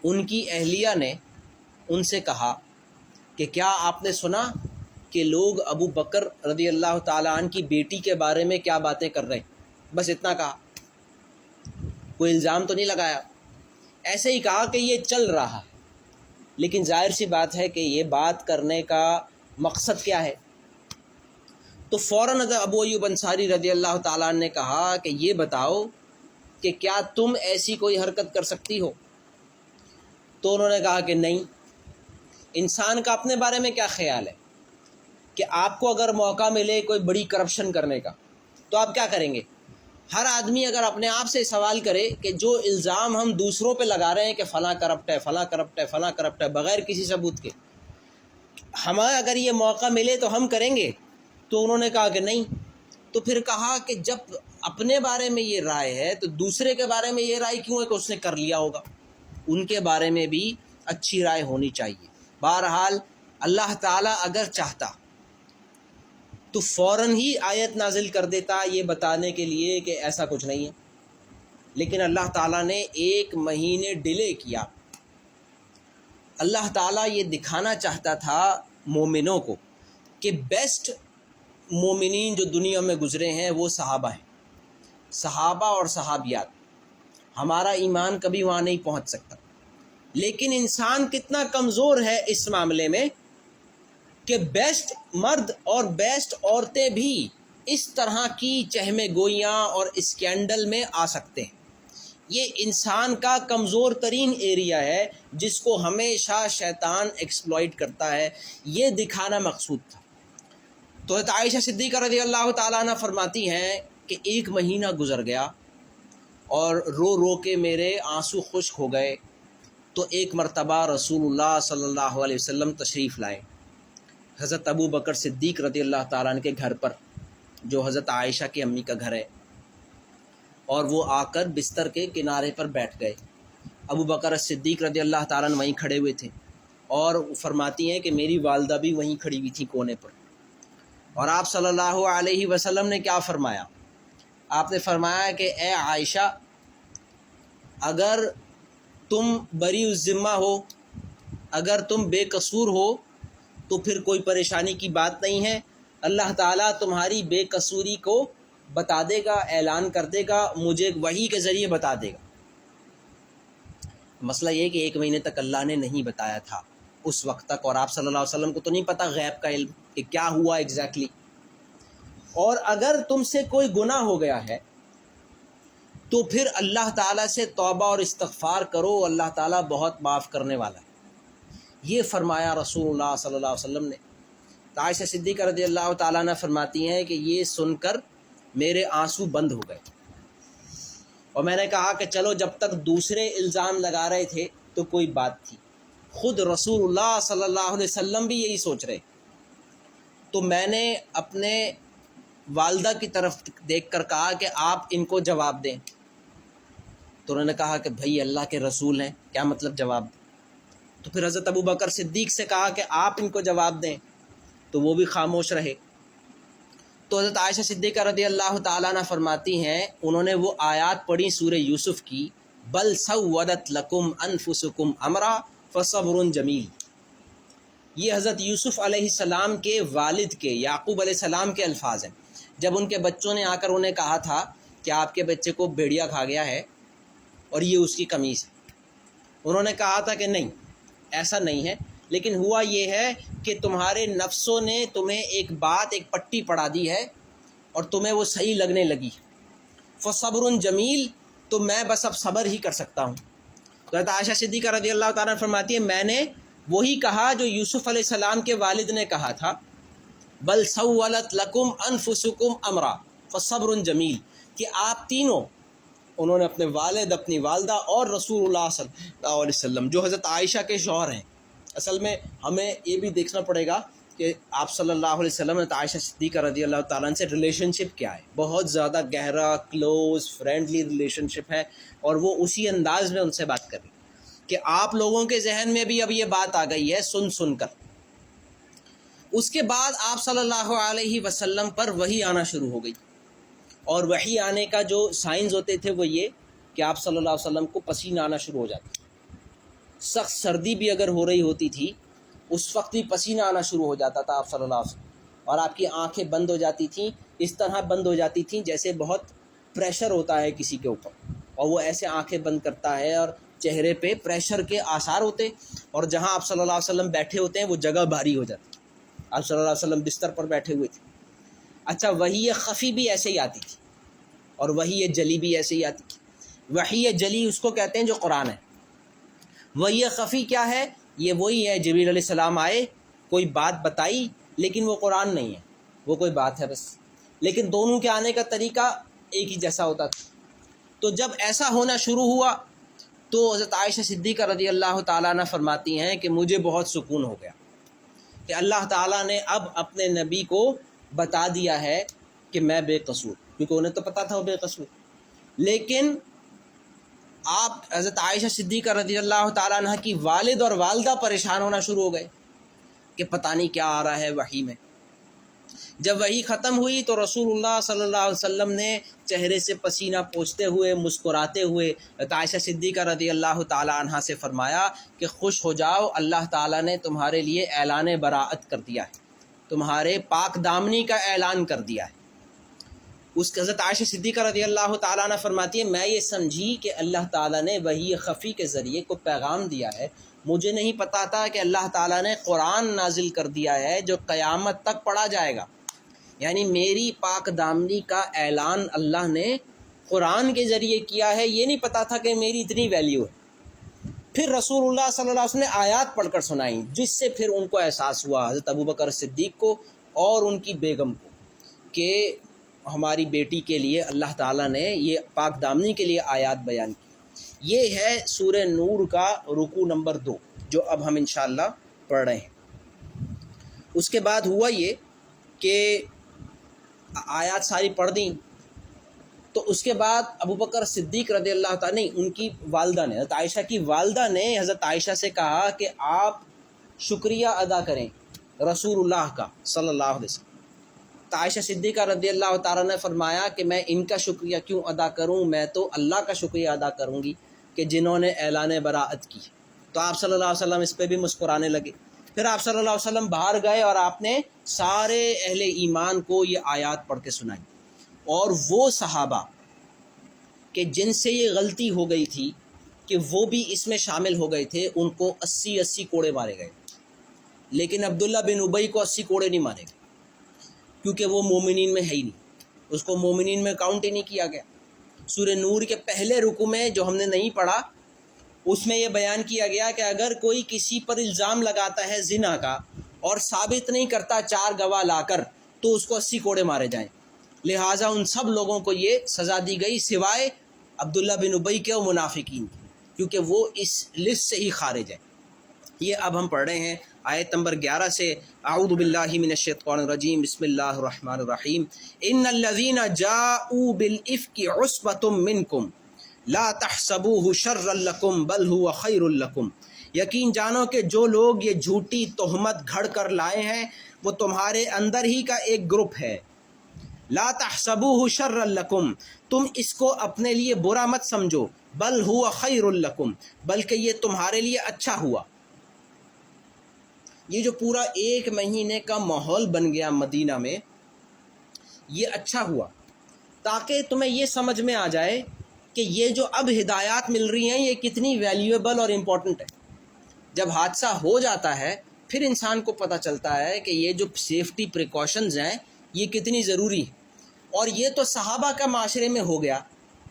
ان کی اہلیہ نے ان سے کہا کہ کیا آپ نے سنا کہ لوگ ابو بکر رضی اللہ تعالی عنہ کی بیٹی کے بارے میں کیا باتیں کر رہے ہیں؟ بس اتنا کہا، کوئی الزام تو نہیں لگایا، ایسے ہی کہا کہ یہ چل رہا ہے. لیکن ظاہر سی بات ہے کہ یہ بات کرنے کا مقصد کیا ہے. تو فوراً ابو ایوب انصاری رضی اللہ تعالیٰ عنہ نے کہا کہ یہ بتاؤ کہ کیا تم ایسی کوئی حرکت کر سکتی ہو؟ تو انہوں نے کہا کہ نہیں. انسان کا اپنے بارے میں کیا خیال ہے کہ آپ کو اگر موقع ملے کوئی بڑی کرپشن کرنے کا تو آپ کیا کریں گے؟ ہر آدمی اگر اپنے آپ سے سوال کرے کہ جو الزام ہم دوسروں پہ لگا رہے ہیں کہ فلاں کرپٹ ہے، فلاں کرپٹ ہے، فلاں کرپٹ ہے، بغیر کسی ثبوت کے، ہمیں اگر یہ موقع ملے تو ہم کریں گے؟ تو انہوں نے کہا کہ نہیں. تو پھر کہا کہ جب اپنے بارے میں یہ رائے ہے تو دوسرے کے بارے میں یہ رائے کیوں ہے کہ اس نے کر لیا ہوگا؟ ان کے بارے میں بھی اچھی رائے ہونی چاہیے. بہرحال اللہ تعالیٰ اگر چاہتا تو فوراً ہی آیت نازل کر دیتا یہ بتانے کے لیے کہ ایسا کچھ نہیں ہے، لیکن اللہ تعالیٰ نے 1 مہینے ڈیلے کیا۔ اللہ تعالیٰ یہ دکھانا چاہتا تھا مومنوں کو کہ بیسٹ مومنین جو دنیا میں گزرے ہیں وہ صحابہ ہیں، صحابہ اور صحابیات۔ ہمارا ایمان کبھی وہاں نہیں پہنچ سکتا، لیکن انسان کتنا کمزور ہے اس معاملے میں کہ بیسٹ مرد اور بیسٹ عورتیں بھی اس طرح کی چہمے گوئیاں اور اسکینڈل میں آ سکتے ہیں۔ یہ انسان کا کمزور ترین ایریا ہے جس کو ہمیشہ شیطان ایکسپلائٹ کرتا ہے، یہ دکھانا مقصود تھا۔ تو حضرت عائشہ صدیقہ رضی اللہ تعالیٰ عنہ فرماتی ہیں کہ 1 مہینہ گزر گیا اور رو رو کے میرے آنسو خشک ہو گئے، تو ایک مرتبہ رسول اللہ صلی اللہ علیہ وسلم تشریف لائے حضرت ابو بکر صدیق رضی اللہ تعالیٰ عنہ کے گھر پر، جو حضرت عائشہ کی امی کا گھر ہے، اور وہ آ کر بستر کے کنارے پر بیٹھ گئے۔ ابو بکر صدیق رضی اللہ تعالیٰ عنہ وہیں کھڑے ہوئے تھے، اور فرماتی ہیں کہ میری والدہ بھی وہیں کھڑی ہوئی تھی کونے پر، اور آپ صلی اللہ علیہ وسلم نے کیا فرمایا؟ آپ نے فرمایا کہ اے عائشہ، اگر تم بری الذمہ ہو، اگر تم بے قصور ہو تو پھر کوئی پریشانی کی بات نہیں ہے، اللہ تعالیٰ تمہاری بے قصوری کو بتا دے گا، اعلان کر دے گا، مجھے وحی کے ذریعے بتا دے گا۔ مسئلہ یہ کہ 1 مہینے تک اللہ نے نہیں بتایا تھا اس وقت تک، اور آپ صلی اللہ علیہ وسلم کو تو نہیں پتہ غیب کا علم کہ کیا ہوا ایگزیکٹلی۔ اور اگر تم سے کوئی گناہ ہو گیا ہے تو پھر اللہ تعالیٰ سے توبہ اور استغفار کرو، اللہ تعالیٰ بہت معاف کرنے والا ہے، یہ فرمایا رسول اللہ صلی اللہ علیہ وسلم نے۔ عائشہ صدیقہ رضی اللہ تعالیٰ عنہ فرماتی ہیں کہ یہ سن کر میرے آنسو بند ہو گئے، اور میں نے کہا کہ چلو جب تک دوسرے الزام لگا رہے تھے تو کوئی بات تھی، خود رسول اللہ صلی اللہ علیہ وسلم بھی یہی سوچ رہے۔ تو میں نے اپنے والدہ کی طرف دیکھ کر کہا کہ آپ ان کو جواب دیں، تو انہوں نے کہا کہ بھائی اللہ کے رسول ہیں، کیا مطلب جواب دیں؟ تو پھر حضرت ابو بکر صدیق سے کہا کہ آپ ان کو جواب دیں، تو وہ بھی خاموش رہے۔ تو حضرت عائشہ صدیقہ رضی اللہ تعالیٰ عنہ فرماتی ہیں انہوں نے وہ آیات پڑھی سورہ یوسف کی، بل سودت لکم انفسکم امرا فصبر جمیل۔ یہ حضرت یوسف علیہ السلام کے والد کے، یعقوب علیہ السلام کے الفاظ ہیں، جب ان کے بچوں نے آ کر انہیں کہا تھا کہ آپ کے بچے کو بھیڑیا کھا گیا ہے اور یہ اس کی قمیص ہے، انہوں نے کہا تھا کہ نہیں، ایسا نہیں ہے، لیکن ہوا یہ ہے کہ تمہارے نفسوں نے تمہیں ایک بات، ایک پٹی پڑھا دی ہے اور تمہیں وہ صحیح لگنے لگی، فصبر جمیل، تو میں بس اب صبر ہی کر سکتا ہوں۔ تو حضرت عائشہ صدیقہ رضی اللہ تعالیٰ عنہ فرماتی ہے میں نے وہی کہا جو یوسف علیہ السلام کے والد نے کہا تھا، بل سولت لکم انفسکم امرا فصبر جمیل، کہ آپ تینوں، انہوں نے اپنے والد، اپنی والدہ اور رسول اللہ صلی اللہ علیہ وسلم جو حضرت عائشہ کے شوہر ہیں۔ اصل میں ہمیں یہ بھی دیکھنا پڑے گا کہ آپ صلی اللہ علیہ وسلم حضرت عائشہ صدیقہ رضی اللہ تعالیٰ عنہ سے ریلیشن شپ کیا ہے، بہت زیادہ گہرا، کلوز، فرینڈلی ریلیشن شپ ہے، اور وہ اسی انداز میں ان سے بات کر رہی کہ آپ لوگوں کے ذہن میں بھی اب یہ بات آ گئی ہے سن کر۔ اس کے بعد آپ صلی اللہ علیہ وسلم پر وحی آنا شروع ہو گئی، اور وحی آنے کا جو سائنز ہوتے تھے وہ یہ کہ آپ صلی اللہ علیہ وسلم کو پسینہ آنا شروع ہو جاتا، سخت سردی بھی اگر ہو رہی ہوتی تھی اس وقت بھی پسینہ آنا شروع ہو جاتا تھا آپ صلی اللہ علیہ وسلم، اور آپ کی آنکھیں بند ہو جاتی تھیں، اس طرح بند ہو جاتی تھیں جیسے بہت پریشر ہوتا ہے کسی کے اوپر، اور وہ ایسے آنکھیں بند کرتا ہے اور چہرے پہ پریشر کے آثار ہوتے، اور جہاں آپ صلی اللہ علیہ وسلم بیٹھے ہوتے ہیں وہ جگہ بھاری ہو جاتی، آپ صلی اللہ علیہ وسلم بستر پر بیٹھے ہوئے تھے۔ اچھا، وحی خفی بھی ایسے ہی آتی تھی، اور وحی جلی بھی ایسے ہی آتی تھی۔ وحی جلی اس کو کہتے ہیں جو قرآن ہے، وحی خفی کیا ہے؟ یہ وہی ہے جبریل علیہ السلام آئے، کوئی بات بتائی، لیکن وہ قرآن نہیں ہے، وہ کوئی بات ہے بس، لیکن دونوں کے آنے کا طریقہ ایک ہی جیسا ہوتا تھا۔ تو جب ایسا ہونا شروع ہوا تو حضرت عائشہ صدیقہ رضی اللہ تعالیٰ عنہ فرماتی ہیں کہ مجھے بہت سکون ہو گیا کہ اللہ تعالیٰ نے اب اپنے نبی کو بتا دیا ہے کہ میں بے قصور، کیونکہ انہیں تو پتہ تھا وہ بے قصور، لیکن آپ حضرت عائشہ صدیقہ رضی اللہ تعالیٰ عنہ کی والد اور والدہ پریشان ہونا شروع ہو گئے کہ پتہ نہیں کیا آ رہا ہے وحی میں۔ جب وحی ختم ہوئی تو رسول اللہ صلی اللہ علیہ وسلم نے چہرے سے پسینہ پوچھتے ہوئے مسکراتے ہوئے عائشہ صدیقہ رضی اللہ تعالیٰ عنہا سے فرمایا کہ خوش ہو جاؤ، اللہ تعالیٰ نے تمہارے لیے اعلان براءت کر دیا ہے، تمہارے پاک دامنی کا اعلان کر دیا ہے۔ اس حضرت عائشہ صدیقہ رضی اللہ تعالیٰ عنہ فرماتی ہے میں یہ سمجھی کہ اللہ تعالیٰ نے وحی خفی کے ذریعے کو پیغام دیا ہے، مجھے نہیں پتا تھا کہ اللہ تعالیٰ نے قرآن نازل کر دیا ہے جو قیامت تک پڑھا جائے گا، یعنی میری پاک دامنی کا اعلان اللہ نے قرآن کے ذریعے کیا ہے، یہ نہیں پتا تھا کہ میری اتنی ویلیو ہے۔ پھر رسول اللہ صلی اللہ علیہ وسلم نے آیات پڑھ کر سنائیں، جس سے پھر ان کو احساس ہوا، حضرت ابوبکر صدیق کو اور ان کی بیگم کو، کہ ہماری بیٹی کے لیے اللہ تعالیٰ نے یہ پاک دامنی کے لیے آیات بیان کی۔ یہ ہے سورہ نور کا رکوع نمبر 2 جو اب ہم انشاءاللہ پڑھ رہے ہیں۔ اس کے بعد ہوا یہ کہ آیات ساری پڑھ دیں، تو اس کے بعد ابوبکر صدیق رضی اللہ تعالیٰ ان کی والدہ نے، حضرت عائشہ کی والدہ نے حضرت عائشہ سے کہا کہ آپ شکریہ ادا کریں رسول اللہ کا صلی اللہ علیہ وسلم۔ تو عائشہ صدیقہ رضی اللہ تعالیٰ نے فرمایا کہ میں ان کا شکریہ کیوں ادا کروں، میں تو اللہ کا شکریہ ادا کروں گی کہ جنہوں نے اعلان براءت کی۔ تو آپ صلی اللہ علیہ وسلم اس پہ بھی مسکرانے لگے۔ پھر آپ صلی اللہ علیہ وسلم باہر گئے اور آپ نے سارے اہل ایمان کو یہ آیات پڑھ کے سنائی، اور وہ صحابہ کہ جن سے یہ غلطی ہو گئی تھی کہ وہ بھی اس میں شامل ہو گئے تھے، ان کو 80 کوڑے مارے گئے، لیکن عبداللہ بن ابی کو 80 کوڑے نہیں مارے گئے، کیونکہ وہ مومنین میں ہے ہی نہیں، اس کو مومنین میں کاؤنٹ ہی نہیں کیا گیا۔ سورہ نور کے پہلے رکوع میں جو ہم نے نہیں پڑھا، اس میں یہ بیان کیا گیا کہ اگر کوئی کسی پر الزام لگاتا ہے زنا کا اور ثابت نہیں کرتا 4 گواہ لا کر، تو اس کو 80 کوڑے مارے جائیں۔ لہٰذا ان سب لوگوں کو یہ سزا دی گئی سوائے عبداللہ بن ابی کے اور منافقین کی، کیونکہ وہ اس لسٹ سے ہی خارج ہے۔ یہ اب ہم پڑھ رہے ہیں آیت نمبر 11 سے، اعوذ باللہ من الشیطان الرجیم، بسم اللہ الرحمن الرحیم۔ ان الذین جاؤوا بالافک عصبۃ منکم لا تحسبوه شرا لکم بل هو خیر لکم۔ یقین جانو کہ جو لوگ یہ جھوٹی تہمت گھڑ کر لائے ہیں وہ تمہارے اندر ہی کا ایک گروپ ہے۔ لا تحسبوه شرا لکم، تم اس کو اپنے لیے برا مت سمجھو، بل هو خیر لکم، بلکہ یہ تمہارے لیے اچھا ہوا۔ یہ جو پورا 1 مہینے کا ماحول بن گیا مدینہ میں، یہ اچھا ہوا تاکہ تمہیں یہ سمجھ میں آ جائے کہ یہ جو اب ہدایات مل رہی ہیں یہ کتنی ویلیویبل اور امپورٹنٹ ہے۔ جب حادثہ ہو جاتا ہے پھر انسان کو پتہ چلتا ہے کہ یہ جو سیفٹی پریکاشنز ہیں یہ کتنی ضروری ہیں، اور یہ تو صحابہ کا معاشرے میں ہو گیا،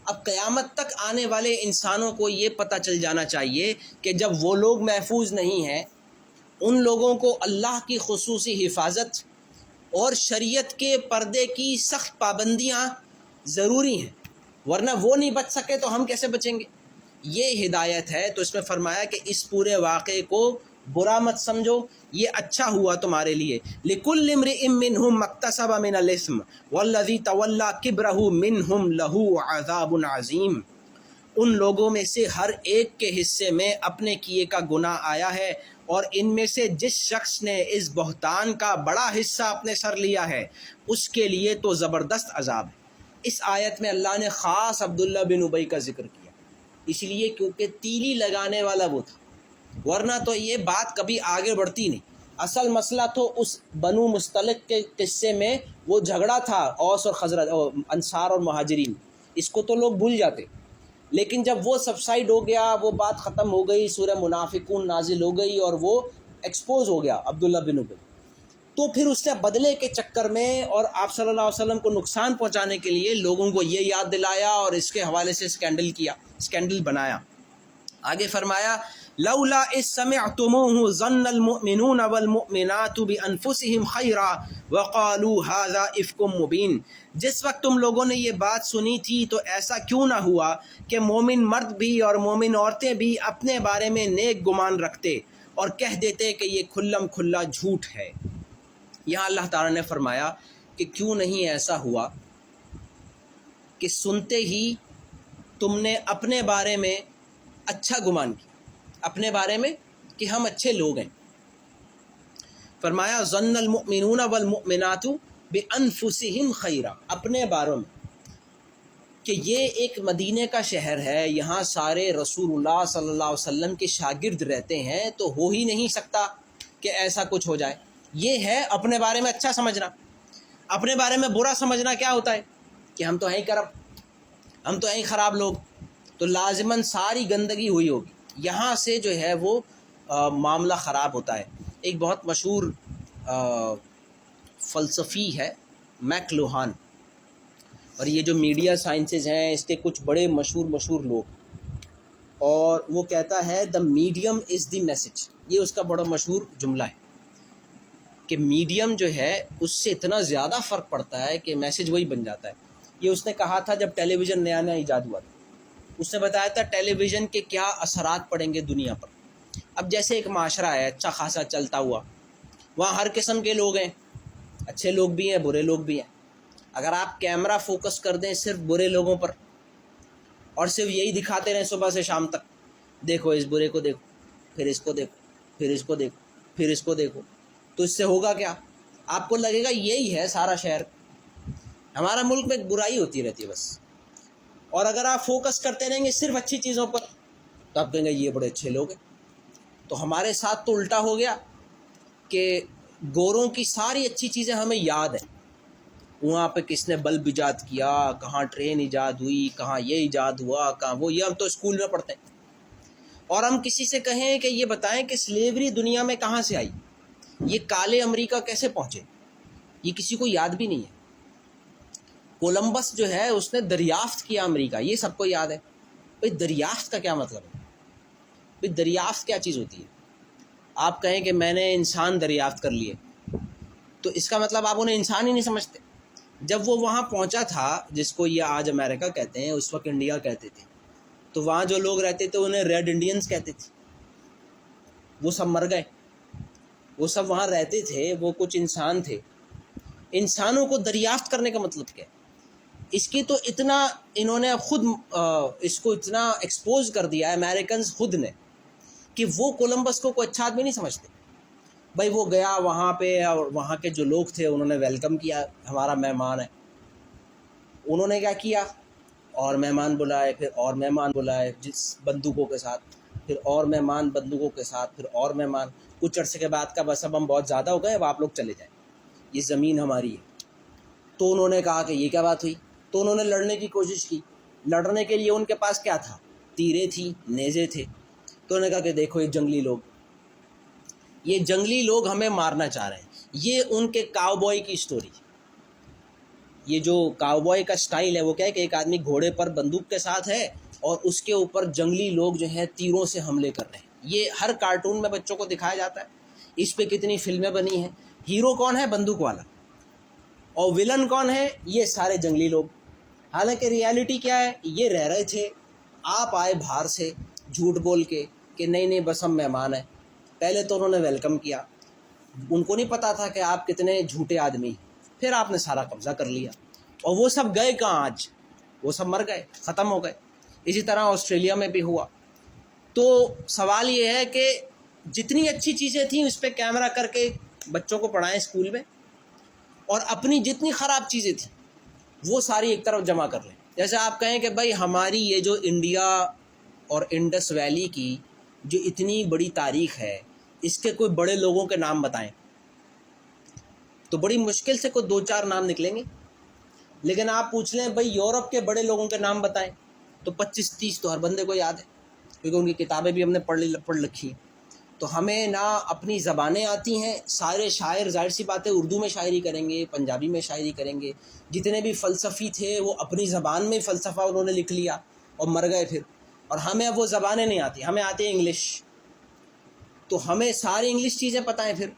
اب قیامت تک آنے والے انسانوں کو یہ پتہ چل جانا چاہیے کہ جب وہ لوگ محفوظ نہیں ہیں، ان لوگوں کو اللہ کی خصوصی حفاظت اور شریعت کے پردے کی سخت پابندیاں ضروری ہیں، ورنہ وہ نہیں بچ سکے تو ہم کیسے بچیں گے؟ یہ ہدایت ہے۔ تو اس میں فرمایا کہ اس پورے واقعے کو برا مت سمجھو، یہ اچھا ہوا تمہارے لیے۔ لِكُلِّ امْرِئٍ مِّنْهُمْ مَا اكْتَسَبَ مِنَ الْإِثْمِ وَالَّذِي تَوَلَّىٰ كِبْرَهُ مِنْهُمْ لَهُ عَذَابٌ عَظِيمٌ۔ ان لوگوں میں سے ہر ایک کے حصے میں اپنے کیے کا گناہ آیا ہے، اور ان میں سے جس شخص نے اس بہتان کا بڑا حصہ اپنے سر لیا ہے اس کے لیے تو زبردست عذاب ہے۔ اس آیت میں اللہ نے خاص عبداللہ بن ابی کا ذکر کیا، اس لیے کیونکہ تیلی لگانے والا وہ تھا، ورنہ تو یہ بات کبھی آگے بڑھتی نہیں۔ اصل مسئلہ تو اس بنو مستلق کے قصے میں وہ جھگڑا تھا، اوس اور خزرج، انصار اور مہاجرین، اس کو تو لوگ بھول جاتے، لیکن جب وہ سبسائڈ ہو گیا، وہ بات ختم ہو گئی، سورہ منافقون نازل ہو گئی اور وہ ایکسپوز ہو گیا عبداللہ بن ابی، تو پھر اس نے بدلے کے چکر میں اور آپ صلی اللہ علیہ وسلم کو نقصان پہنچانے کے لیے لوگوں کو یہ یاد دلایا اور اس کے حوالے سے اسکینڈل بنایا۔ آگے فرمایا لولا اذ سمعتموه ظن المؤمنون والمؤمنات بانفسهم خیرا وقالوا هذا افک مبین۔ جس وقت تم لوگوں نے یہ بات سنی تھی تو ایسا کیوں نہ ہوا کہ مومن مرد بھی اور مومن عورتیں بھی اپنے بارے میں نیک گمان رکھتے اور کہہ دیتے کہ یہ کھلم کھلا جھوٹ ہے۔ یہاں اللہ تعالیٰ نے فرمایا کہ کیوں نہیں ایسا ہوا کہ سنتے ہی تم نے اپنے بارے میں اچھا گمان کیا، اپنے بارے میں کہ ہم اچھے لوگ ہیں۔ فرمایا ظن المؤمنون والمؤمنات بِأَنفُسِهِمْ خَيْرًا، اپنے باروں میں، کہ یہ ایک مدینے کا شہر ہے، یہاں سارے رسول اللہ صلی اللہ علیہ وسلم کے شاگرد رہتے ہیں، تو ہو ہی نہیں سکتا کہ ایسا کچھ ہو جائے۔ یہ ہے اپنے بارے میں اچھا سمجھنا۔ اپنے بارے میں برا سمجھنا کیا ہوتا ہے کہ ہم تو ہیں کرپٹ، ہم تو ہیں خراب لوگ، تو لازماً ساری گندگی ہوئی ہوگی، یہاں سے جو ہے وہ معاملہ خراب ہوتا ہے۔ ایک بہت مشہور فلسفی ہے میک لوہان، اور یہ جو میڈیا سائنسز ہیں اس کے کچھ بڑے مشہور لوگ، اور وہ کہتا ہے the medium is the message, یہ اس کا بڑا مشہور جملہ ہے کہ میڈیم جو ہے اس سے اتنا زیادہ فرق پڑتا ہے کہ میسج وہی بن جاتا ہے۔ یہ اس نے کہا تھا جب ٹیلی ویژن نیا ایجاد ہوا تھا، اس نے بتایا تھا ٹیلی ویژن کے کیا اثرات پڑیں گے دنیا پر۔ اب جیسے ایک معاشرہ ہے اچھا خاصا چلتا ہوا، وہاں ہر قسم کے لوگ ہیں، اچھے لوگ بھی ہیں برے لوگ بھی ہیں۔ اگر آپ کیمرہ فوکس کر دیں صرف برے لوگوں پر اور صرف یہی دکھاتے رہیں صبح سے شام تک، دیکھو اس برے کو دیکھو، پھر اس کو دیکھو، پھر اس کو دیکھو، پھر اس کو دیکھو، تو اس سے ہوگا کیا؟ آپ کو لگے گا یہی ہے سارا شہر، ہمارا ملک میں برائی ہوتی رہتی ہے بس۔ اور اگر آپ فوکس کرتے رہیں گے صرف اچھی چیزوں پر تو آپ کہیں گے یہ بڑے اچھے لوگ ہیں۔ تو ہمارے ساتھ تو الٹا ہو گیا کہ گوروں کی ساری اچھی چیزیں ہمیں یاد ہیں، وہاں پہ کس نے بلب ایجاد کیا، کہاں ٹرین ایجاد ہوئی، کہاں یہ ایجاد ہوا، کہاں وہ، یہ ہم تو اسکول میں پڑھتے ہیں۔ اور ہم کسی سے کہیں کہ یہ بتائیں کہ سلیوری دنیا میں کہاں سے آئی، یہ کالے امریکہ کیسے پہنچے، یہ کسی کو یاد بھی نہیں ہے۔ کولمبس جو ہے اس نے دریافت کیا امریکہ، یہ سب کو یاد ہے۔ بھئی دریافت کا کیا مطلب ہے؟ بھئی دریافت کیا چیز ہوتی ہے؟ آپ کہیں کہ میں نے انسان دریافت کر لیے، تو اس کا مطلب آپ انہیں انسان ہی نہیں سمجھتے۔ جب وہ وہاں پہنچا تھا جس کو یہ آج امریکہ کہتے ہیں، اس وقت انڈیا کہتے تھے، تو وہاں جو لوگ رہتے تھے انہیں ریڈ انڈینز کہتے تھے۔ وہ سب مر گئے، وہ سب وہاں رہتے تھے، وہ کچھ انسان تھے۔ انسانوں کو دریافت کرنے کا مطلب کیا ہے؟ اس کی تو اتنا انہوں نے خود اس کو اتنا ایکسپوز کر دیا ہے امریکنز خود نے، کہ وہ کولمبس کو کوئی اچھا آدمی نہیں سمجھتے۔ بھائی وہ گیا وہاں پہ اور وہاں کے جو لوگ تھے انہوں نے ویلکم کیا، ہمارا مہمان ہے۔ انہوں نے کیا کیا؟ اور مہمان بلائے، پھر اور مہمان بلائے جس بندوقوں کے ساتھ، پھر اور مہمان بندوقوں کے ساتھ، پھر اور مہمان۔ کچھ عرصے کے بعد کا بس اب ہم بہت زیادہ ہو گئے، اب آپ لوگ چلے جائیں، یہ زمین ہماری ہے۔ تو انہوں نے کہا کہ یہ کیا بات ہوئی؟ تو انہوں نے لڑنے کی کوشش کی۔ لڑنے کے لیے ان کے پاس کیا تھا؟ تیریں تھی، نیزے تھے۔ تو انہوں نے کہا کہ دیکھو یہ جنگلی لوگ ہمیں مارنا چاہ رہے ہیں۔ یہ ان کے کاؤ بوائے کی سٹوری، یہ جو کاؤ بوائے کا سٹائل ہے وہ کیا ہے کہ ایک آدمی گھوڑے پر بندوق کے ساتھ ہے اور اس کے اوپر جنگلی لوگ جو ہیں تیروں سے حملے کر رہے ہیں۔ یہ ہر کارٹون میں بچوں کو دکھایا جاتا ہے، اس پہ کتنی فلمیں بنی ہیں۔ ہیرو کون ہے؟ بندوق والا، اور ولن کون ہے؟ یہ سارے جنگلی لوگ۔ حالانکہ ریالٹی کیا ہے؟ یہ رہ رہے تھے، آپ آئے باہر سے جھوٹ بول کے کہ نہیں بس ہم مہمان ہیں۔ پہلے تو انہوں نے ویلکم کیا، ان کو نہیں پتا تھا کہ آپ کتنے جھوٹے آدمی، پھر آپ نے سارا قبضہ کر لیا۔ اور وہ سب گئے کہاں آج؟ وہ سب مر گئے، ختم ہو گئے۔ اسی طرح آسٹریلیا میں بھی ہوا۔ تو سوال یہ ہے کہ جتنی اچھی چیزیں تھیں اس پہ کیمرہ کر کے بچوں کو پڑھائیں اسکول میں، اور اپنی جتنی خراب چیزیں تھیں وہ ساری ایک طرف جمع کر لیں۔ جیسے آپ کہیں کہ بھائی ہماری یہ جو انڈیا اور انڈس ویلی کی جو اتنی بڑی تاریخ ہے، اس کے کوئی بڑے لوگوں کے نام بتائیں، تو بڑی مشکل سے کوئی 2-4 نام نکلیں گے۔ لیکن آپ پوچھ لیں بھائی یورپ کے بڑے لوگوں کے نام بتائیں، تو 25-30 تو ہر بندے کو یاد ہے، کیونکہ ان کی کتابیں بھی ہم نے پڑھ رکھی ہیں۔ تو ہمیں نہ اپنی زبانیں آتی ہیں، سارے شاعر ظاہر سی بات ہے اردو میں شاعری کریں گے، پنجابی میں شاعری کریں گے۔ جتنے بھی فلسفی تھے وہ اپنی زبان میں فلسفہ انہوں نے لکھ لیا اور مر گئے پھر، اور ہمیں اب وہ زبانیں نہیں آتی، ہمیں آتی ہے انگلش۔ تو ہمیں ساری انگلش چیزیں پتہ ہیں، پھر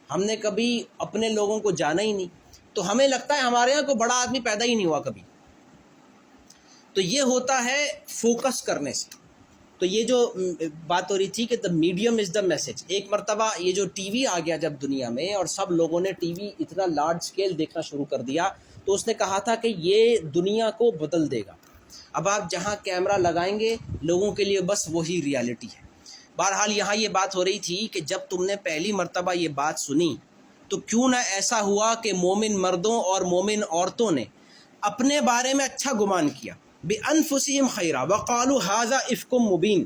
ہم نے کبھی اپنے لوگوں کو جانا ہی نہیں، تو ہمیں لگتا ہے ہمارے یہاں کوئی بڑا آدمی پیدا ہی نہیں ہوا کبھی۔ تو یہ ہوتا ہے فوکس کرنے سے۔ تو یہ جو بات ہو رہی تھی کہ the medium is the message, ایک مرتبہ یہ جو ٹی وی آ گیا جب دنیا میں اور سب لوگوں نے ٹی وی اتنا لارج سکیل دیکھنا شروع کر دیا، تو اس نے کہا تھا کہ یہ دنیا کو بدل دے گا۔ اب آپ جہاں کیمرہ لگائیں گے لوگوں کے لیے بس وہی ریالٹی ہے۔ بہرحال یہاں یہ بات ہو رہی تھی کہ جب تم نے پہلی مرتبہ یہ بات سنی تو کیوں نہ ایسا ہوا کہ مومن مردوں اور مومن عورتوں نے اپنے بارے میں اچھا گمان کیا، بِأَنفُسِهِمْ خَيْرًا وَقَالُوا هَذَا إِفْكٌ مُبِينٌ،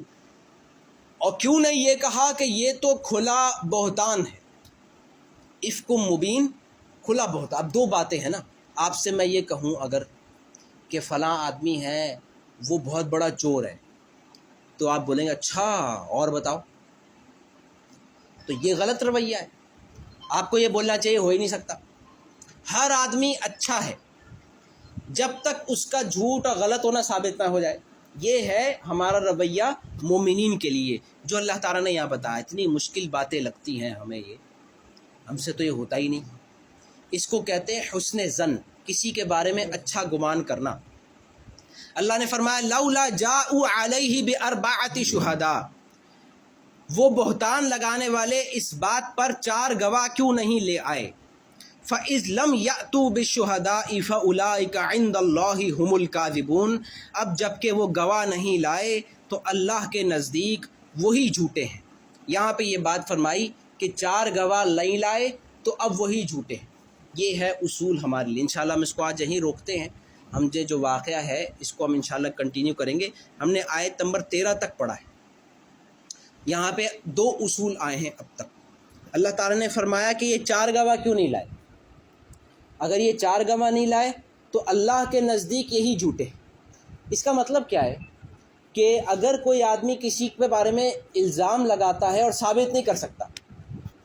اور کیوں نے یہ کہا کہ یہ تو کھلا بہتان ہے، افک مبین، کھلا بہتان۔ اب دو باتیں ہیں نا، آپ سے میں یہ کہوں اگر کہ فلاں آدمی ہے وہ بہت بڑا چور ہے، تو آپ بولیں گے اچھا اور بتاؤ، تو یہ غلط رویہ ہے، آپ کو یہ بولنا چاہیے، ہو ہی نہیں سکتا۔ ہر آدمی اچھا ہے جب تک اس کا جھوٹ اور غلط ہونا ثابت نہ ہو جائے۔ یہ ہے ہمارا رویہ مومنین کے لیے، جو اللہ تعالیٰ نے یہاں بتایا۔ اتنی مشکل باتیں لگتی ہیں ہمیں، یہ ہم سے تو یہ ہوتا ہی نہیں۔ اس کو کہتے ہیں حسن ظن، کسی کے بارے میں اچھا گمان کرنا۔ اللہ نے فرمایا لولا جاءوا علیہ باربعۃ شہداء، وہ بہتان لگانے والے اس بات پر 4 گواہ کیوں نہیں لے آئے؟ فَإِذْ لَمْ يَأْتُوا بِالشُّهَدَاءِ فَأُولَٰئِكَ عِندَ اللَّهِ هُمُ الْكَاذِبُونَ، اب جب کہ وہ گواہ نہیں لائے تو اللہ کے نزدیک وہی جھوٹے ہیں۔ یہاں پہ یہ بات فرمائی کہ 4 گواہ نہیں لائے تو اب وہی جھوٹے ہیں۔ یہ ہے اصول ہمارے لیے۔ انشاءاللہ ہم اس کو آج یہیں روکتے ہیں، ہم جو واقعہ ہے اس کو ہم انشاءاللہ کنٹینیو کریں گے۔ ہم نے آیت نمبر 13 تک پڑھا ہے، یہاں پہ 2 اصول آئے ہیں اب تک۔ اللہ تعالیٰ نے فرمایا کہ یہ 4 گواہ کیوں نہیں لائے؟ اگر یہ 4 گواہ نہیں لائے تو اللہ کے نزدیک یہی جھوٹے ہیں۔ اس کا مطلب کیا ہے کہ اگر کوئی آدمی کسی کے بارے میں الزام لگاتا ہے اور ثابت نہیں کر سکتا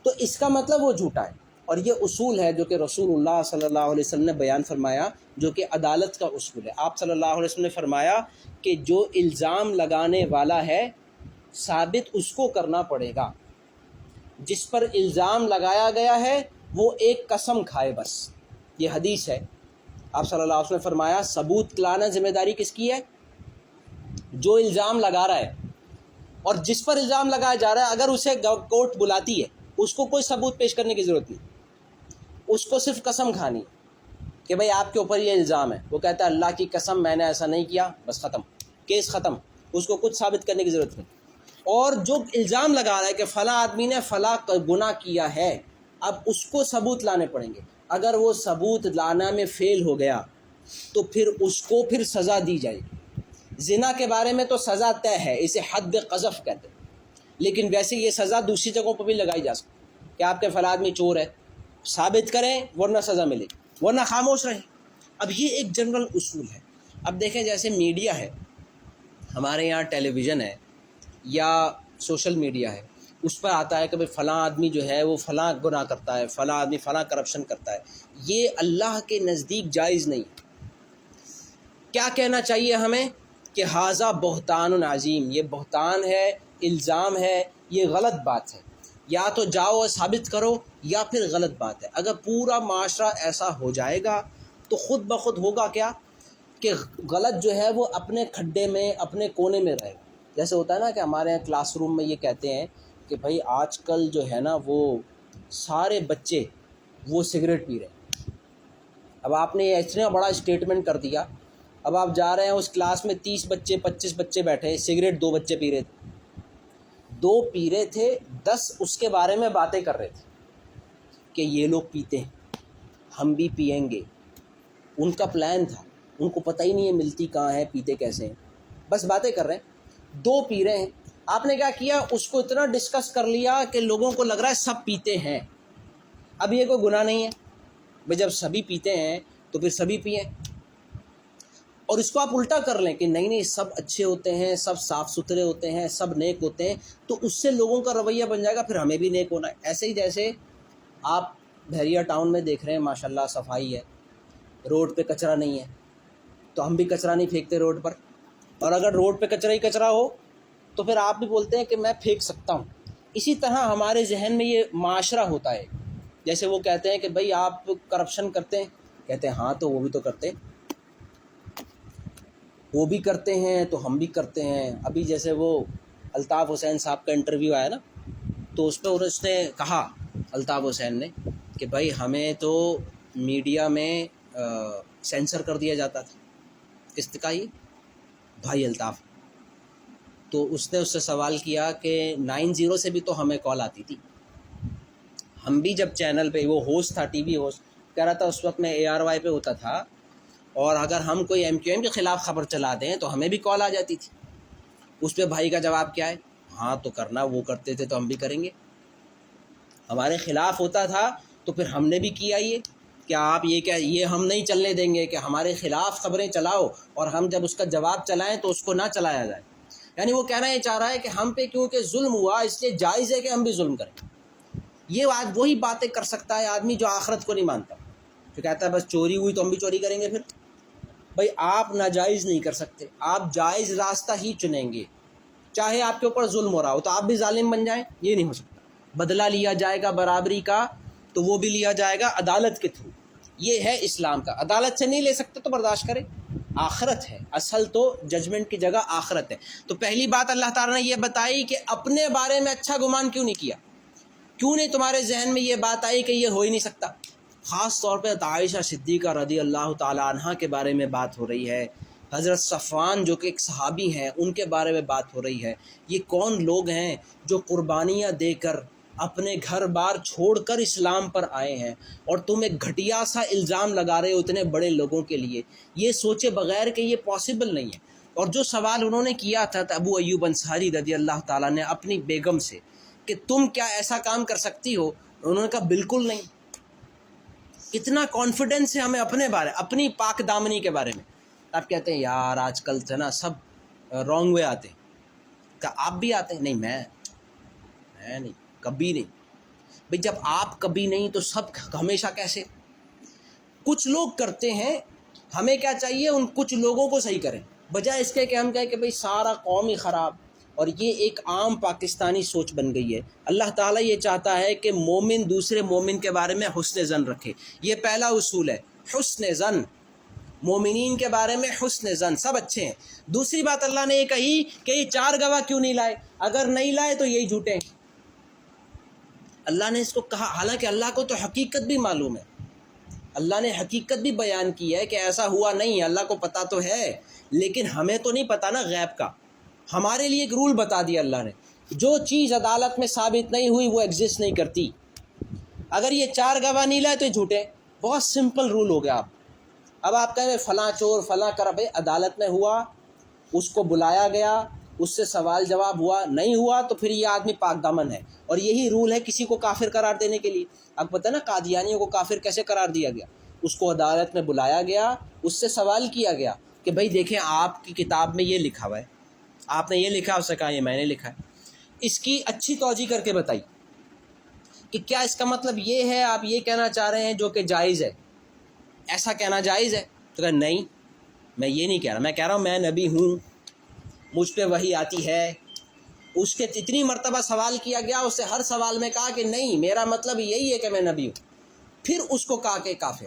تو اس کا مطلب وہ جھوٹا ہے۔ اور یہ اصول ہے جو کہ رسول اللہ صلی اللہ علیہ وسلم نے بیان فرمایا، جو کہ عدالت کا اصول ہے۔ آپ صلی اللہ علیہ وسلم نے فرمایا کہ جو الزام لگانے والا ہے ثابت اس کو کرنا پڑے گا، جس پر الزام لگایا گیا ہے وہ ایک قسم کھائے بس۔ یہ حدیث ہے۔ آپ صلی اللہ علیہ وسلم نے فرمایا ثبوت لانا ذمہ داری کس کی ہے؟ جو الزام لگا رہا ہے، اور جس پر الزام لگایا جا رہا ہے اگر اسے کورٹ بلاتی ہے اس کو کوئی ثبوت پیش کرنے کی ضرورت نہیں، اس کو صرف قسم کھانی کہ بھئی آپ کے اوپر یہ الزام ہے۔ وہ کہتا ہے اللہ کی قسم میں نے ایسا نہیں کیا، بس ختم، کیس ختم، اس کو کچھ ثابت کرنے کی ضرورت نہیں۔ اور جو الزام لگا رہا ہے کہ فلاں آدمی نے فلاں گناہ کیا ہے، اب اس کو ثبوت لانے پڑیں گے۔ اگر وہ ثبوت لانا میں فیل ہو گیا تو پھر اس کو پھر سزا دی جائے گی۔ زنا کے بارے میں تو سزا طے ہے، اسے حد قذف کہتے ہیں، لیکن ویسے یہ سزا دوسری جگہوں پہ بھی لگائی جا سکتی کہ آپ کے فلاں آدمی چور ہے، ثابت کریں ورنہ سزا ملے گی، ورنہ خاموش رہیں۔ اب یہ ایک جنرل اصول ہے۔ اب دیکھیں جیسے میڈیا ہے، ہمارے یہاں ٹیلی ویژن ہے یا سوشل میڈیا ہے، اس پر آتا ہے کہ بھئی فلاں آدمی جو ہے وہ فلاں گناہ کرتا ہے، فلاں آدمی فلاں کرپشن کرتا ہے۔ یہ اللہ کے نزدیک جائز نہیں۔ کیا کہنا چاہیے ہمیں کہ ھذا بہتان عظیم، یہ بہتان ہے، الزام ہے، یہ غلط بات ہے۔ یا تو جاؤ اور ثابت کرو یا پھر غلط بات ہے۔ اگر پورا معاشرہ ایسا ہو جائے گا تو خود بخود ہوگا کیا کہ غلط جو ہے وہ اپنے کھڈے میں، اپنے کونے میں رہے گا۔ جیسے ہوتا ہے نا کہ ہمارے یہاں کلاس روم میں یہ کہتے ہیں کہ بھائی آج کل جو ہے نا وہ سارے بچے وہ سگریٹ پی رہے ہیں۔ اب آپ نے اتنا بڑا اسٹیٹمنٹ کر دیا، اب آپ جا رہے ہیں اس کلاس میں 30 بچے 25 بچے بیٹھے ہیں، سگریٹ 2 بچے پی رہے تھے، 2 پی رہے تھے، 10 اس کے بارے میں باتیں کر رہے تھے کہ یہ لوگ پیتے ہیں، ہم بھی پئیں گے۔ ان کا پلان تھا، ان کو پتہ ہی نہیں ہے ملتی کہاں ہے، پیتے کیسے ہیں، بس باتیں کر رہے ہیں، 2 پی رہے ہیں۔ آپ نے کیا کیا، اس کو اتنا ڈسکس کر لیا کہ لوگوں کو لگ رہا ہے سب پیتے ہیں۔ اب یہ کوئی گناہ نہیں ہے بھئی، جب سبھی پیتے ہیں تو پھر سبھی پئیں۔ اور اس کو آپ الٹا کر لیں کہ نہیں سب اچھے ہوتے ہیں، سب صاف ستھرے ہوتے ہیں، سب نیک ہوتے ہیں، تو اس سے لوگوں کا رویہ بن جائے گا پھر ہمیں بھی نیک ہونا ہے۔ ایسے ہی جیسے آپ بحریہ ٹاؤن میں دیکھ رہے ہیں ماشاءاللہ صفائی ہے، روڈ پہ کچرا نہیں ہے، تو ہم بھی کچرا نہیں پھینکتے روڈ پر، اور اگر روڈ پہ کچرا ہی کچرا ہو تو پھر آپ بھی بولتے ہیں کہ میں پھینک سکتا ہوں۔ اسی طرح ہمارے ذہن میں یہ معاشرہ ہوتا ہے۔ جیسے وہ کہتے ہیں کہ بھئی آپ کرپشن کرتے ہیں، کہتے ہیں ہاں تو وہ بھی تو کرتے ہیں، وہ بھی کرتے ہیں تو ہم بھی کرتے ہیں۔ ابھی جیسے وہ الطاف حسین صاحب کا انٹرویو آیا نا، تو اس پہ اس نے کہا، الطاف حسین نے، کہ بھائی ہمیں تو میڈیا میں سینسر کر دیا جاتا تھا۔ کس نے کہا یہ؟ بھائی الطاف۔ تو اس نے اس سے سوال کیا کہ 90 سے بھی تو ہمیں کال آتی تھی، ہم بھی جب چینل پہ وہ ہوسٹ تھا ٹی وی ہوسٹ کہہ رہا تھا، اس وقت میں ARY پہ ہوتا تھا، اور اگر ہم کوئی MQM کے خلاف خبر چلا دیں تو ہمیں بھی کال آ جاتی تھی. اس پہ بھائی کا جواب کیا ہے؟ ہاں تو کرنا، وہ کرتے تھے تو ہم بھی کریں گے. ہمارے خلاف ہوتا تھا تو پھر ہم نے بھی کیا یہ کہ آپ یہ ہم نہیں چلنے دیں گے کہ ہمارے خلاف خبریں چلاؤ اور ہم جب اس کا جواب چلائیں تو اس کو نہ چلایا جائے. یعنی وہ کہنا یہ چاہ رہا ہے کہ ہم پہ کیونکہ ظلم ہوا اس لیے جائز ہے کہ ہم بھی ظلم کریں. یہ آج وہی باتیں کر سکتا ہے آدمی جو آخرت کو نہیں مانتا، جو کہتا ہے بس چوری ہوئی تو ہم بھی چوری کریں گے. پھر بھائی آپ ناجائز نہیں کر سکتے، آپ جائز راستہ ہی چنیں گے. چاہے آپ کے اوپر ظلم ہو رہا ہو تو آپ بھی ظالم بن جائیں، یہ نہیں ہو سکتا. بدلہ لیا جائے گا برابری کا تو وہ بھی لیا جائے گا عدالت کے تھرو. یہ ہے اسلام کا. عدالت سے نہیں لے سکتے تو برداشت کریں، آخرت ہے اصل، تو ججمنٹ کی جگہ آخرت ہے. تو پہلی بات اللہ تعالیٰ نے یہ بتائی کہ اپنے بارے میں اچھا گمان کیوں نہیں کیا، کیوں نہیں تمہارے ذہن میں یہ بات آئی کہ یہ ہو ہی نہیں سکتا. خاص طور پہ عائشہ صدیقہ رضی اللہ تعالیٰ عنہا کے بارے میں بات ہو رہی ہے، حضرت صفوان جو کہ ایک صحابی ہیں ان کے بارے میں بات ہو رہی ہے. یہ کون لوگ ہیں جو قربانیاں دے کر اپنے گھر بار چھوڑ کر اسلام پر آئے ہیں، اور تم ایک گھٹیا سا الزام لگا رہے ہو اتنے بڑے لوگوں کے لیے، یہ سوچے بغیر کہ یہ پاسبل نہیں ہے. اور جو سوال انہوں نے کیا تھا ابو ایوب انصاری رضی اللہ تعالیٰ نے اپنی بیگم سے کہ تم کیا ایسا کام کر سکتی ہو، انہوں نے کہا بالکل نہیں. کتنا کانفیڈنس ہے ہمیں اپنے بارے، اپنی پاک دامنی کے بارے میں. آپ کہتے ہیں یار آج کل سے نا سب رانگ وے آتے ہیں. کیا آپ بھی آتے ہیں؟ نہیں میں نہیں، کبھی نہیں. بھئی جب آپ کبھی نہیں تو سب ہمیشہ کیسے؟ کچھ لوگ کرتے ہیں، ہمیں کیا چاہیے ان کچھ لوگوں کو صحیح کریں، بجائے اس کے کہ ہم کہیں کہ بھئی سارا قوم ہی خراب. اور یہ ایک عام پاکستانی سوچ بن گئی ہے. اللہ تعالیٰ یہ چاہتا ہے کہ مومن دوسرے مومن کے بارے میں حسن ظن رکھے. یہ پہلا اصول ہے، حسن ظن. مومنین کے بارے میں حسن ظن، سب اچھے ہیں. دوسری بات اللہ نے یہ کہی کہ یہ 4 گواہ کیوں نہیں لائے، اگر نہیں لائے تو یہی جھوٹے ہیں. اللہ نے اس کو کہا، حالانکہ اللہ کو تو حقیقت بھی معلوم ہے، اللہ نے حقیقت بھی بیان کی ہے کہ ایسا ہوا نہیں ہے، اللہ کو پتہ تو ہے، لیکن ہمیں تو نہیں پتہ نا غیب کا. ہمارے لیے ایک رول بتا دیا اللہ نے، جو چیز عدالت میں ثابت نہیں ہوئی وہ ایگزسٹ نہیں کرتی. اگر یہ 4 گواہ نہیں لائے تو یہ جھوٹے. بہت سمپل رول ہو گیا. اب آپ کہیں فلاں چور فلاں کر، بھائی عدالت میں ہوا، اس کو بلایا گیا، اس سے سوال جواب ہوا، نہیں ہوا تو پھر یہ آدمی پاک دامن ہے. اور یہی رول ہے کسی کو کافر قرار دینے کے لیے. اب پتہ نا قادیانیوں کو کافر کیسے قرار دیا گیا؟ اس کو عدالت میں بلایا گیا، اس سے سوال کیا گیا کہ بھائی دیکھیں آپ کی کتاب میں یہ لکھا ہوا ہے، آپ نے یہ لکھا، اس سے کہا یہ میں نے لکھا ہے. اس کی اچھی توجہ کر کے بتائی کہ کیا اس کا مطلب یہ ہے آپ یہ کہنا چاہ رہے ہیں جو کہ جائز ہے، ایسا کہنا جائز ہے؟ تو کہا نہیں میں یہ نہیں کہہ رہا، میں کہہ رہا ہوں میں نبی ہوں، مجھ پہ وحی آتی ہے. اس کے اتنی مرتبہ سوال کیا گیا، اس سے ہر سوال میں کہا کہ نہیں میرا مطلب یہی ہے کہ میں نبی ہوں. پھر اس کو کہا کہ کافر.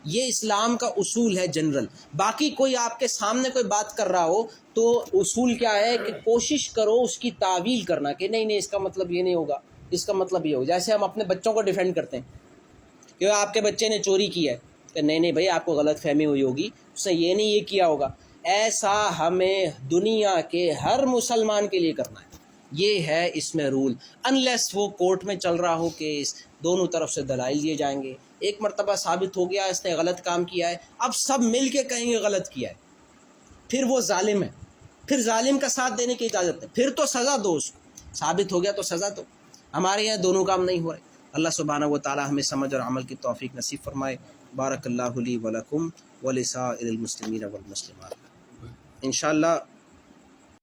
یہ اسلام کا اصول ہے جنرل. باقی کوئی آپ کے سامنے کوئی بات کر رہا ہو تو اصول کیا ہے کہ کوشش کرو اس کی تعویل کرنا کہ نہیں اس کا مطلب یہ نہیں ہوگا، اس کا مطلب یہ ہوگا. جیسے ہم اپنے بچوں کو ڈیفینڈ کرتے ہیں کہ آپ کے بچے نے چوری کی ہے، کہ نہیں بھائی آپ کو غلط فہمی ہوئی ہوگی، اس نے یہ نہیں یہ کیا ہوگا. ایسا ہمیں دنیا کے ہر مسلمان کے لیے کرنا ہے. یہ ہے اس میں رول، انلیس وہ کورٹ میں چل رہا ہو کیس، دونوں طرف سے دلائل دیے جائیں گے. ایک مرتبہ ثابت ہو گیا اس نے غلط کام کیا ہے، اب سب مل کے کہیں گے غلط کیا ہے، پھر وہ ظالم ہے، پھر ظالم کا ساتھ دینے کی اجازت ہے، پھر تو سزا دو اس کو. ثابت ہو گیا تو سزا دو. ہمارے یہاں دونوں کام نہیں ہو رہے. اللہ سبحانہ و تعالی ہمیں سمجھ اور عمل کی توفیق نصیب فرمائے. بارک اللہ لی ولکم ولسائر المسلمین والمسلمات. انشاءاللہ